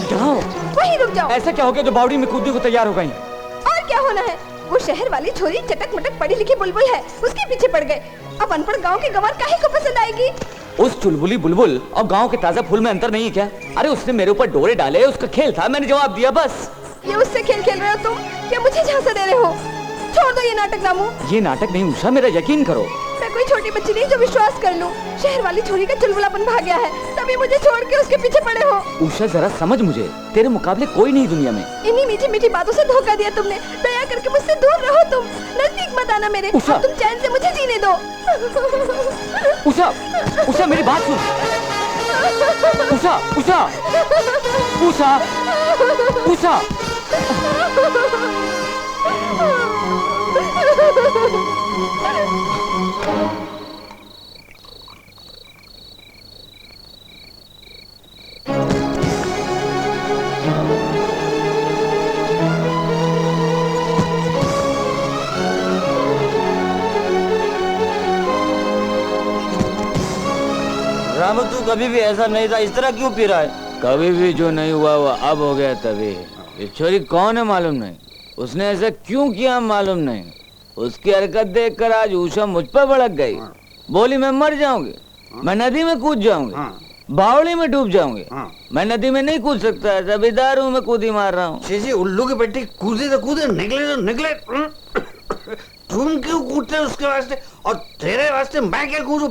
जाओ।
वहीं रुक जाओ।
ऐसा क्या हो गया जो बावड़ी में कूदने को तैयार हो गई?
और क्या होना है, वो शहर वाली छोरी चटक मटक पढ़ी लिखी बुलबुल है, उसके पीछे पड़ गए। अब अनपढ़ गांव की गंवार काहे को पसंद आएगी?
उस चुलबुली बुलबुल और गांव के ताजा फूल में अंतर नहीं है क्या? अरे उसने मेरे ऊपर डोरे डाले, उसका खेल था, मैंने जवाब दिया बस।
ये उससे खेल खेल रहे हो तुम, क्या मुझे झांसा दे रहे हो? छोड़ दो ये नाटक रामू।
ये नाटक नहीं उषा, मेरा यकीन करो।
मैं कोई छोटी बच्ची नहीं जो विश्वास कर लूं। शहर वाली छोरी का चुलबुलापन भाग गया है, तभी मुझे छोड़ के उसके पीछे पड़े हो।
उषा जरा समझ मुझे, तेरे मुकाबले कोई नहीं दुनिया में।
इन्हीं मीठी मीठी बातों से धोखा दिया तुमने। दया करके मुझसे दूर रहो, तुम नजदीक मत आना मेरे।
उषा,
तुम चैन से मुझे जीने दो।
उषा, उषा मेरी बात सुन। उषा, उषा, उषा, उषा।
रामू तू कभी भी ऐसा नहीं था, इस तरह क्यों पी रहा है?
कभी भी जो नहीं हुआ वो अब हो गया तभी। ये छोरी कौन है मालूम नहीं, उसने ऐसा क्यों किया मालूम नहीं। उसकी हरकत देखकर आज उषा मुझ पर भड़क गई। बोली मैं मर जाऊंगी, मैं नदी में कूद जाऊंगी, बावड़ी में डूब जाऊंगी। मैं नदी में नहीं कूद सकता, तभी दारू में कूदी मार रहा हूँ।
जी उल्लू की बेटी, कूदे तो कूदे, निकले तो निकले। तुम क्यों कूदते उसके वास्ते और तेरे वास्ते मैं क्या कूदूं?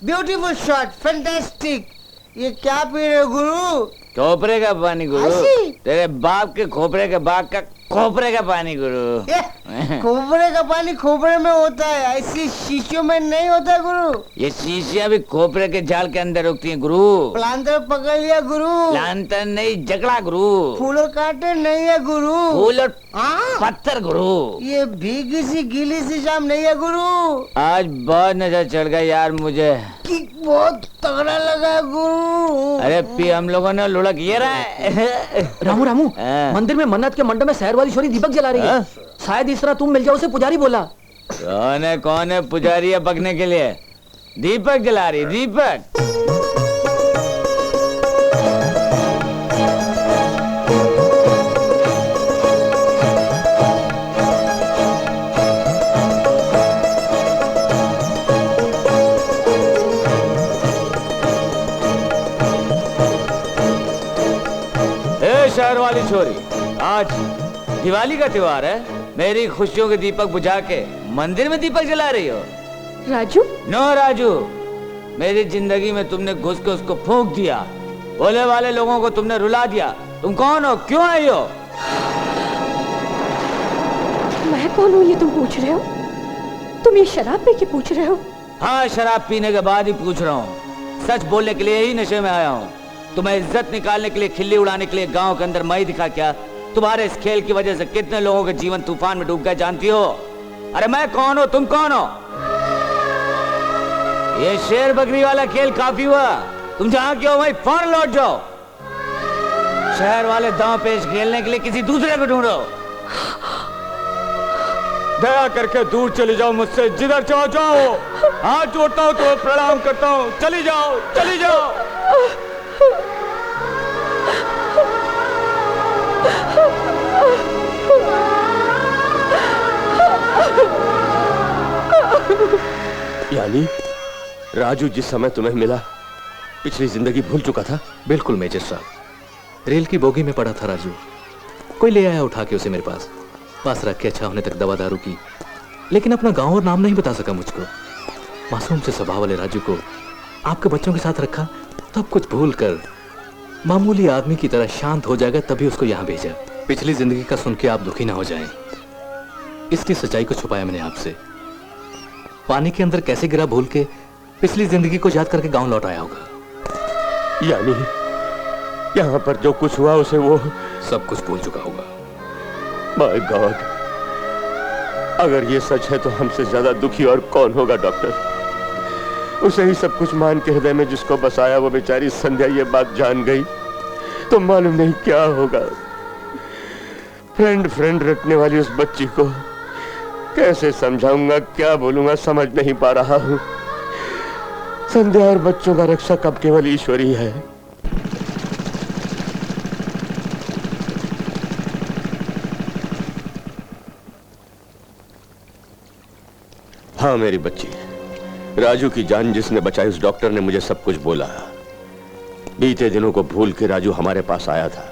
Beautiful shot, fantastic. ये क्या पी रहे हो गुरु?
खोपरे का पानी गुरु, तेरे बाप के खोपरे के बाग का खोपरे का पानी गुरु।
खोपरे का पानी खोपरे में होता है, ऐसी शीशियों में नहीं होता गुरु।
ये शीशियां भी खोपरे के जाल के अंदर रुकती हैं गुरु।
प्लांटर पकड़ लिया गुरु।
प्लांटर नहीं, झगड़ा गुरु।
फूल और कांटे नहीं है गुरु,
फूल और पत्थर गुरु।
ये भीगी सी गीली सी शाम नहीं है गुरु।
आज बहुत नजर चढ़ गया यार मुझे,
किक बहुत तगड़ा लगा गुरु।
अरे पी हम लोगों ने लुढ़क ये रहा है।
रामू रामू, मंदिर में मन्नत के मंडप में शहर वाली छोरी दीपक जला रही है। शायद इस तरह तुम मिल जाओ उसे, पुजारी बोला।
कौन है पुजारी है पकने के लिए? दीपक जला रही, दीपक। शहर वाली छोरी, आज दिवाली का त्योहार है, मेरी खुशियों के दीपक बुझा के मंदिर में दीपक जला रही हो?
राजू?
नो राजू, मेरी जिंदगी में तुमने घुस के उसको फूंक दिया, बोले वाले लोगों को तुमने रुला दिया। तुम कौन हो, क्यों आई हो?
मैं कौन हूँ ये तुम पूछ रहे हो? तुम ये शराब पी के पूछ रहे हो?
हाँ, शराब पीने के बाद ही पूछ रहा हूँ। सच बोलने के लिए ही नशे में आया हूँ। तुम्हें इज्जत निकालने के लिए, खिल्ली उड़ाने के लिए गांव के अंदर मैं दिखा क्या? तुम्हारे इस खेल की वजह से कितने लोगों के जीवन तूफान में डूब गए जानती हो? अरे मैं कौन हूं, तुम कौन हो? ये शेर बकरी वाला खेल काफी हुआ। तुम जहां क्यों वहीं फौरन लौट जाओ। शहर वाले दांव पेश खेलने के लिए किसी दूसरे को ढूंढो। दया करके दूर चली जाओ मुझसे, जिधर चाहो जाओ। हाथ जोड़ता हूं तो प्रणाम करता हूं। चली जाओ, चली जाओ।
यानी राजू जिस समय तुम्हें मिला, पिछली जिंदगी भूल चुका था?
बिल्कुल मेजर साहब, रेल की बोगी में पड़ा था राजू। कोई ले आया उठा के उसे मेरे पास रख के अच्छा होने तक दवा दारू की, लेकिन अपना गांव और नाम नहीं बता सका मुझको। मासूम से स्वभाव वाले राजू को आपके बच्चों के साथ रखा, तब कुछ भूल कर मामूली आदमी की तरह शांत हो जाएगा, तभी उसको यहाँ भेजा। पिछली जिंदगी का सुन के आप दुखी ना हो जाएं, इसकी सच्चाई को छुपाया मैंने आपसे। पानी के अंदर कैसे गिरा भूल के पिछली जिंदगी को याद करके गांव लौट आया होगा।
यानी यहाँ पर जो कुछ हुआ उसे वो
सब कुछ भूल चुका होगा।
माय गॉड, अगर ये सच है तो हमसे ज्यादा दुखी और कौन होगा डॉक्टर? उसे ही सब कुछ मान के हृदय में जिसको बसाया वो बेचारी संध्या ये बात जान गई तो मालूम नहीं क्या होगा। फ्रेंड रटने वाली उस बच्ची को कैसे समझाऊंगा, क्या बोलूंगा, समझ नहीं पा रहा हूं। संध्या और बच्चों का रक्षक अब केवल ईश्वर ही है। हाँ मेरी बच्ची, राजू की जान जिसने बचाई उस डॉक्टर ने मुझे सब कुछ बोला। बीते दिनों को भूल के राजू हमारे पास आया था।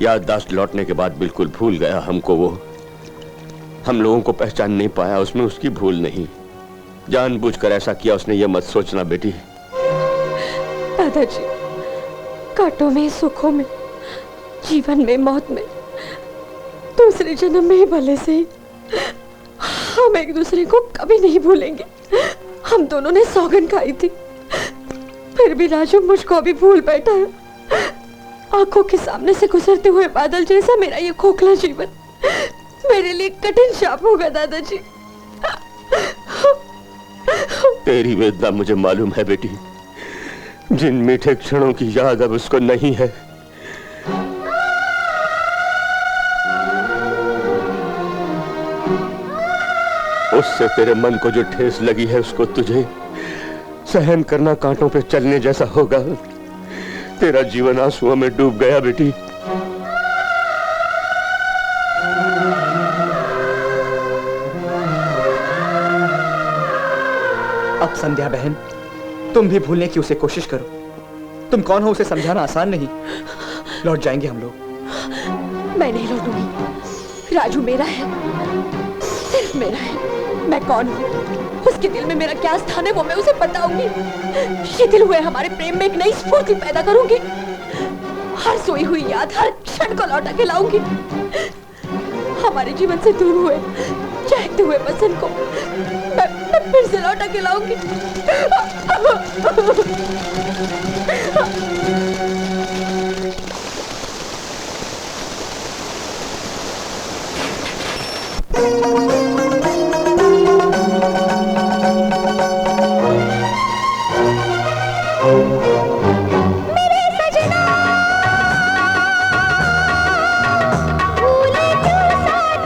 याददाश्त लौटने के बाद बिल्कुल भूल गया हमको। वो हम लोगों को पहचान नहीं पाया, उसमें उसकी भूल नहीं। जानबूझकर ऐसा किया उसने, ये मत सोचना बेटी।
दादाजी, कांटों में, सुखों में, जीवन में, मौत में, दूसरे जन्म में भले से हम एक दूसरे को कभी नहीं भूलेंगे। हम दोनों ने सौगंध खाई थी, फिर भी राजू मुझको भी भूल बैठा है। आंखों के सामने से गुजरते हुए बादल जैसा मेरा ये खोखला जीवन मेरे लिए कठिन शाप होगा दादाजी।
तेरी वेदना मुझे मालूम है बेटी। जिन मीठे क्षणों की याद अब उसको नहीं है, उससे तेरे मन को जो ठेस लगी है उसको तुझे सहन करना कांटों पे चलने जैसा होगा। तेरा जीवन आंसुओं में डूब गया बेटी।
अब संध्या बहन, तुम भी भूलने की उसे कोशिश करो। तुम कौन हो उसे समझाना आसान नहीं। लौट जाएंगे हम लोग।
मैं नहीं लौटूंगी। राजू मेरा है, सिर्फ मेरा है। मैं कौन हूँ, उसके दिल में मेरा क्या स्थान है वो मैं उसे बताऊंगी। शिथिल हुए हमारे प्रेम में एक नई स्फूर्ति पैदा करूंगी। हर सोई हुई याद, हर क्षण को लौटा के लाऊंगी। हमारे जीवन से दूर हुए चहकते हुए बसन को मैं फिर से लौटा के लाऊंगी।
भूले क्यों साथिया,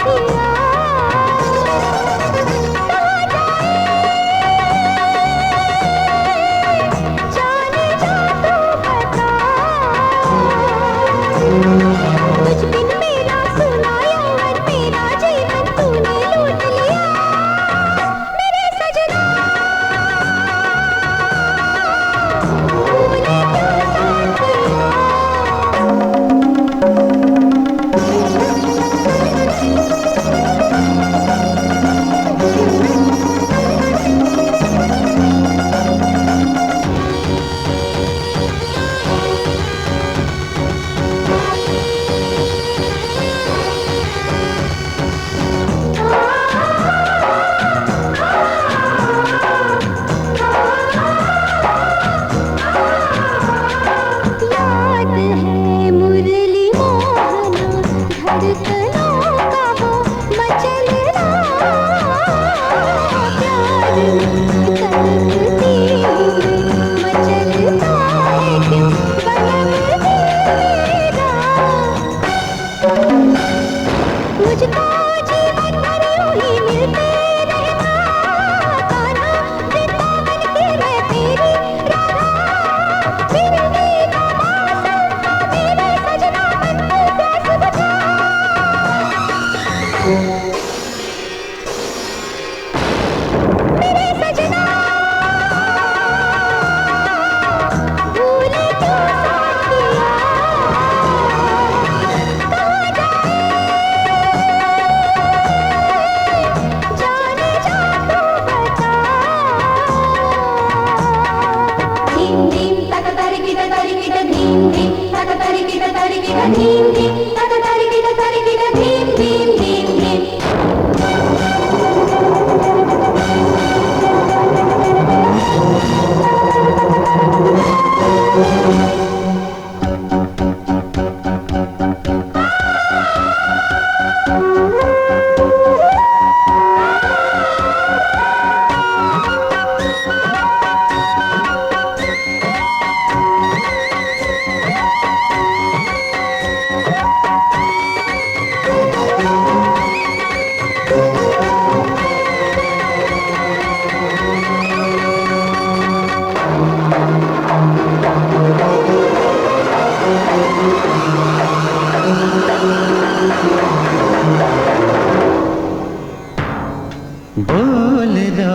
बोल दो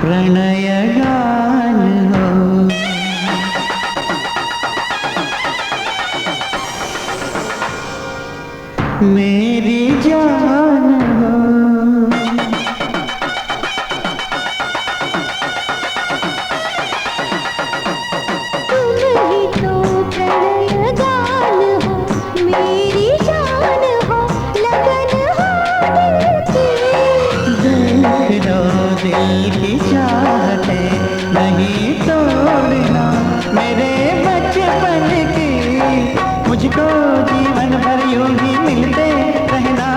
प्रणय गान हो, मेरी जान हो। दिल की चाहते नहीं तोड़ना मेरे बचपन की, मुझको जीवन भर यूं ही मिलते रहना।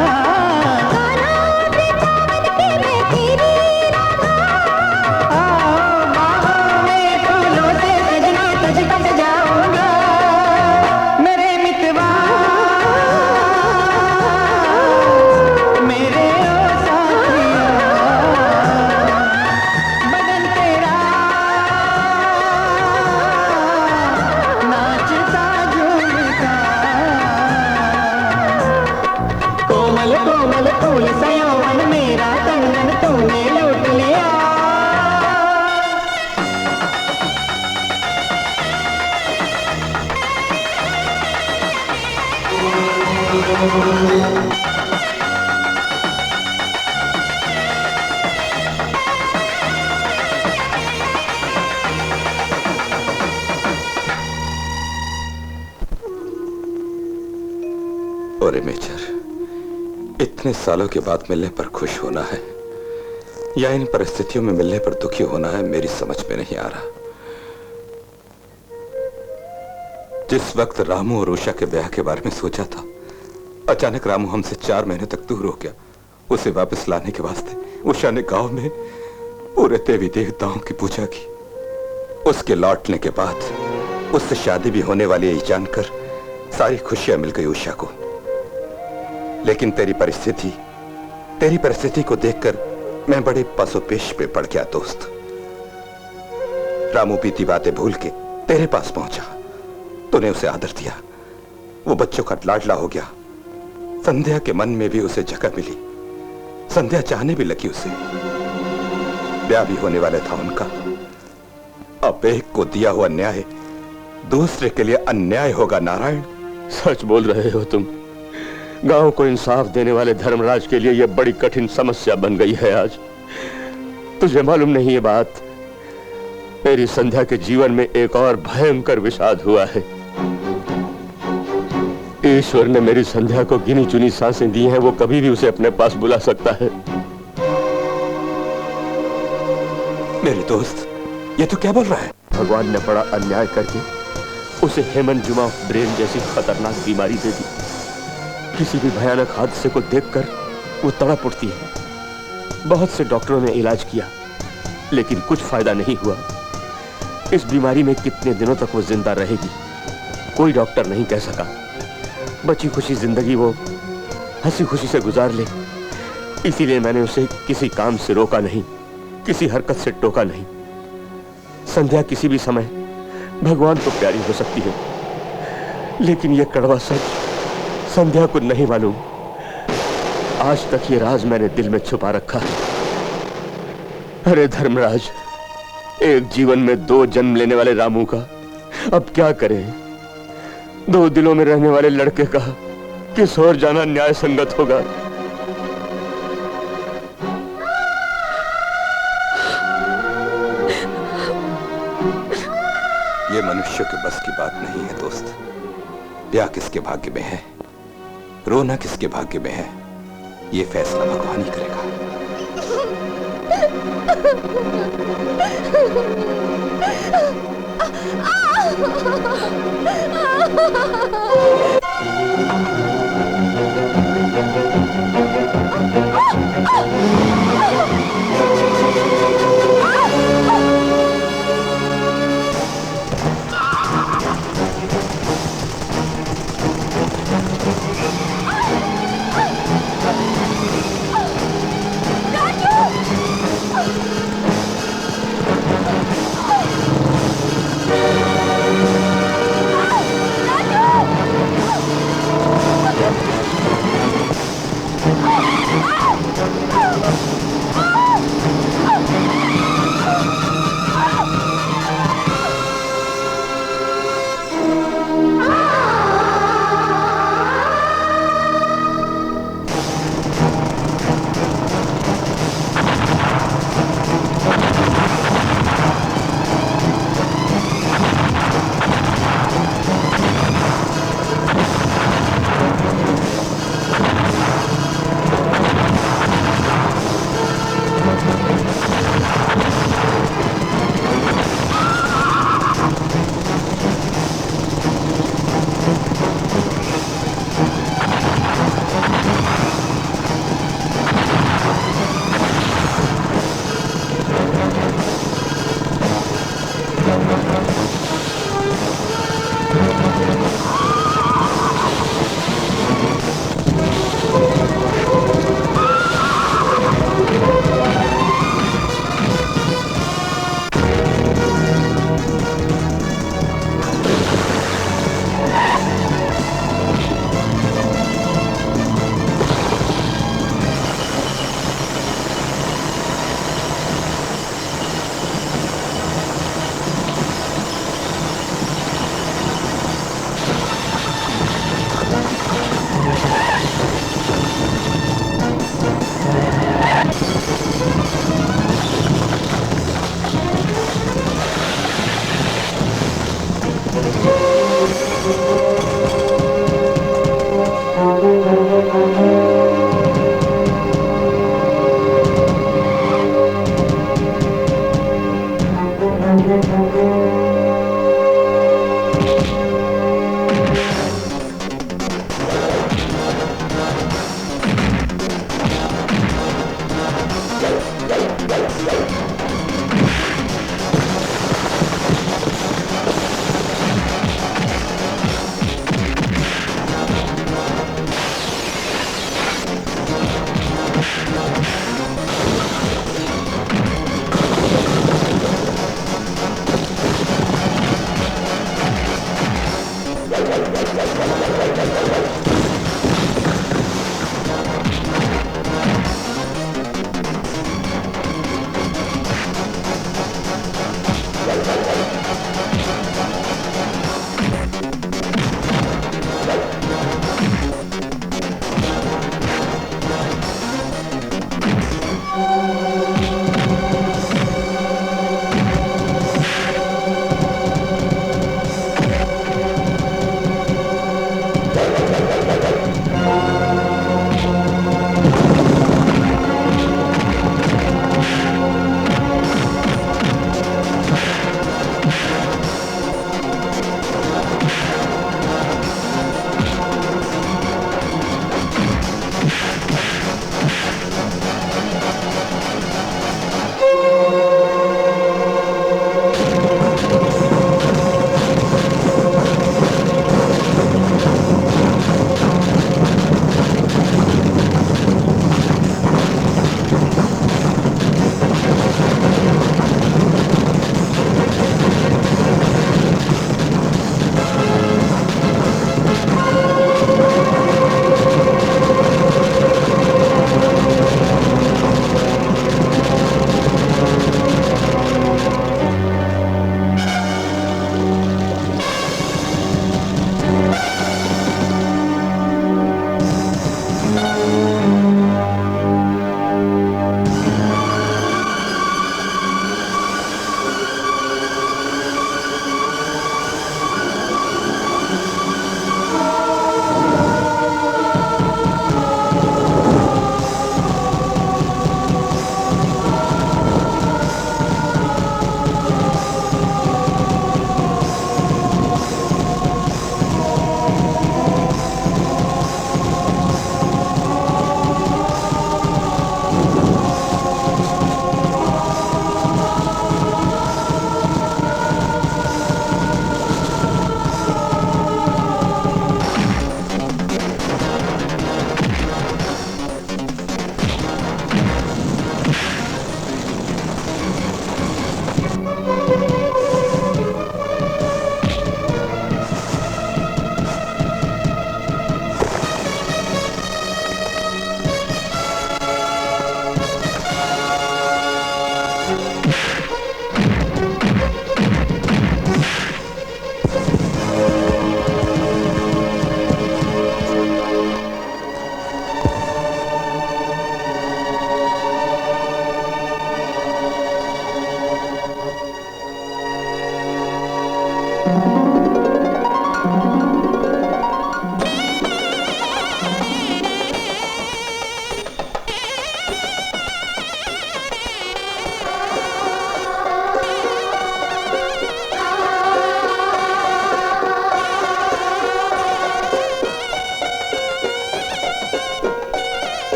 और मेजर, इतने सालों के बाद मिलने पर खुश होना है या इन परिस्थितियों में मिलने पर दुखी होना है, मेरी समझ में नहीं आ रहा। जिस वक्त रामू और उषा के ब्याह के बारे में सोचा था, अचानक रामू हमसे 4 महीने तक दूर हो गया। उसे वापस लाने के वास्ते उषा ने गांव में पूरे देवी देवताओं की पूजा की। उसके लौटने के बाद उससे शादी भी होने वाली है जानकर सारी खुशियां मिल गई उषा को। लेकिन तेरी परिस्थिति को देखकर मैं बड़े पसोपेश पे पड़ गया दोस्त। रामू बीती बातें भूल के तेरे पास पहुंचा, तूने उसे आदर दिया, वो बच्चों का लाडला हो गया। संध्या के मन में भी उसे जगह मिली, संध्या चाहने भी लगी उसे। ब्याह भी होने वाला था उनका। अब एक को दिया हुआ न्याय दूसरे के लिए अन्याय होगा। नारायण,
सच बोल रहे हो तुम। गांव को इंसाफ देने वाले धर्मराज के लिए यह बड़ी कठिन समस्या बन गई है आज। तुझे मालूम नहीं ये बात, मेरी संध्या के जीवन में एक और भयंकर विषाद हुआ है। ईश्वर ने मेरी संध्या को गिनी चुनी सांसें दी हैं, वो कभी भी उसे अपने पास बुला सकता है।
मेरे दोस्त, ये तो क्या बोल रहा है?
भगवान ने बड़ा अन्याय करके उसे हेमनजुमा ब्रेन जैसी खतरनाक बीमारी दे दी। किसी भी भयानक हादसे को देखकर वो तड़प उठती है। बहुत से डॉक्टरों ने इलाज किया, लेकिन कुछ फायदा नहीं हुआ। इस बीमारी में कितने दिनों तक वो जिंदा रहेगी, कोई डॉक्टर नहीं कह सका। बची खुशी जिंदगी वो हंसी खुशी से गुजार ले, इसीलिए मैंने उसे किसी काम से रोका नहीं, किसी हरकत से टोका नहीं। संध्या किसी भी समय भगवान को प्यारी हो सकती है, लेकिन यह कड़वा सच संध्या को नहीं मालूम। आज तक ये राज मैंने दिल में छुपा रखा है। अरे धर्मराज, एक जीवन में 2 जन्म लेने वाले रामू का अब क्या करें? 2 दिलों में रहने वाले लड़के का किस ओर जाना न्याय संगत होगा?
मनुष्य के बस की बात नहीं है दोस्त। ब्याह किसके भाग्य में है, रोना किसके भाग्य में है, ये फैसला भगवान ही करेगा।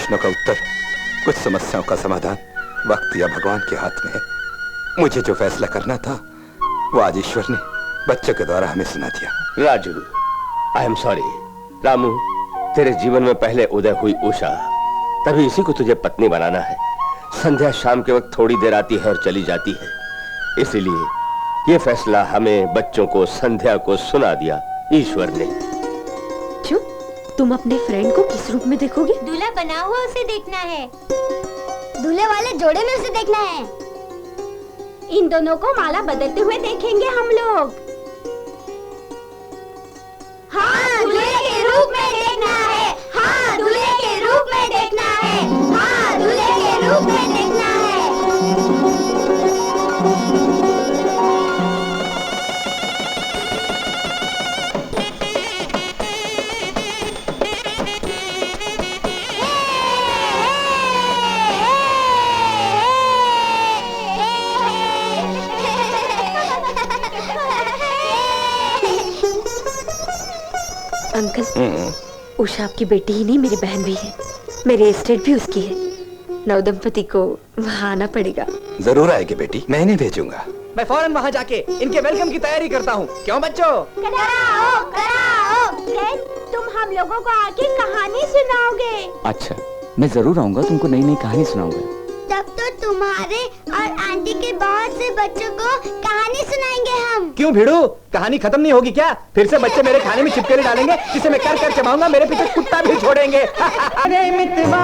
प्रश्नों का उत्तर, कुछ समस्याओं का समाधान वक्त या भगवान के हाथ में है। मुझे जो फैसला करना था वो आज ईश्वर ने बच्चों के द्वारा हमें सुना दिया।
Raju, I am sorry. Ramu, तेरे जीवन में पहले उदय हुई उषा, तभी इसी को तुझे पत्नी बनाना है। संध्या शाम के वक्त थोड़ी देर आती है और चली जाती है, इसीलिए ये फैसला हमें बच्चों को संध्या को सुना दिया ईश्वर ने।
क्यों? तुम अपने फ्रेंड को किस रूप में देखोगे?
दूल्हा बना हुआ उसे देखना है, दूल्हे वाले जोड़े में उसे देखना है।
इन दोनों को माला बदलते हुए देखेंगे हम लोग।
हाँ, दूल्हे के रूप में देखना है। हाँ, दूल्हे के रूप में देखना है। हाँ, दूल्हे के रूप में देखना है।
अंकल, उषा आपकी बेटी ही नहीं, मेरी बहन भी है। मेरी एस्टेट भी उसकी है। नवदंपति को वहाँ आना पड़ेगा।
जरूर आएगी बेटी, मैं इन्हें भेजूंगा।
मैं फौरन वहाँ जाके इनके वेलकम की तैयारी करता हूँ। क्यों बच्चों?
कराओ, कराओ। फ्रेंड, तुम हम लोगों को आके कहानी सुनाओगे।
अच्छा, मैं जरूर आऊंगा, तुमको नई नई कहानी सुनाऊंगा।
तब तो तुम्हारे और आंटी के बहुत से बच्चों को कहानी सुनाएंगे हम।
क्यों भिड़ू, कहानी खत्म नहीं होगी क्या? फिर से बच्चे मेरे खाने में छिपकली डालेंगे जिसे मैं कर कर चबाऊंगा, मेरे पीछे कुत्ता भी छोड़ेंगे। अरे मितवा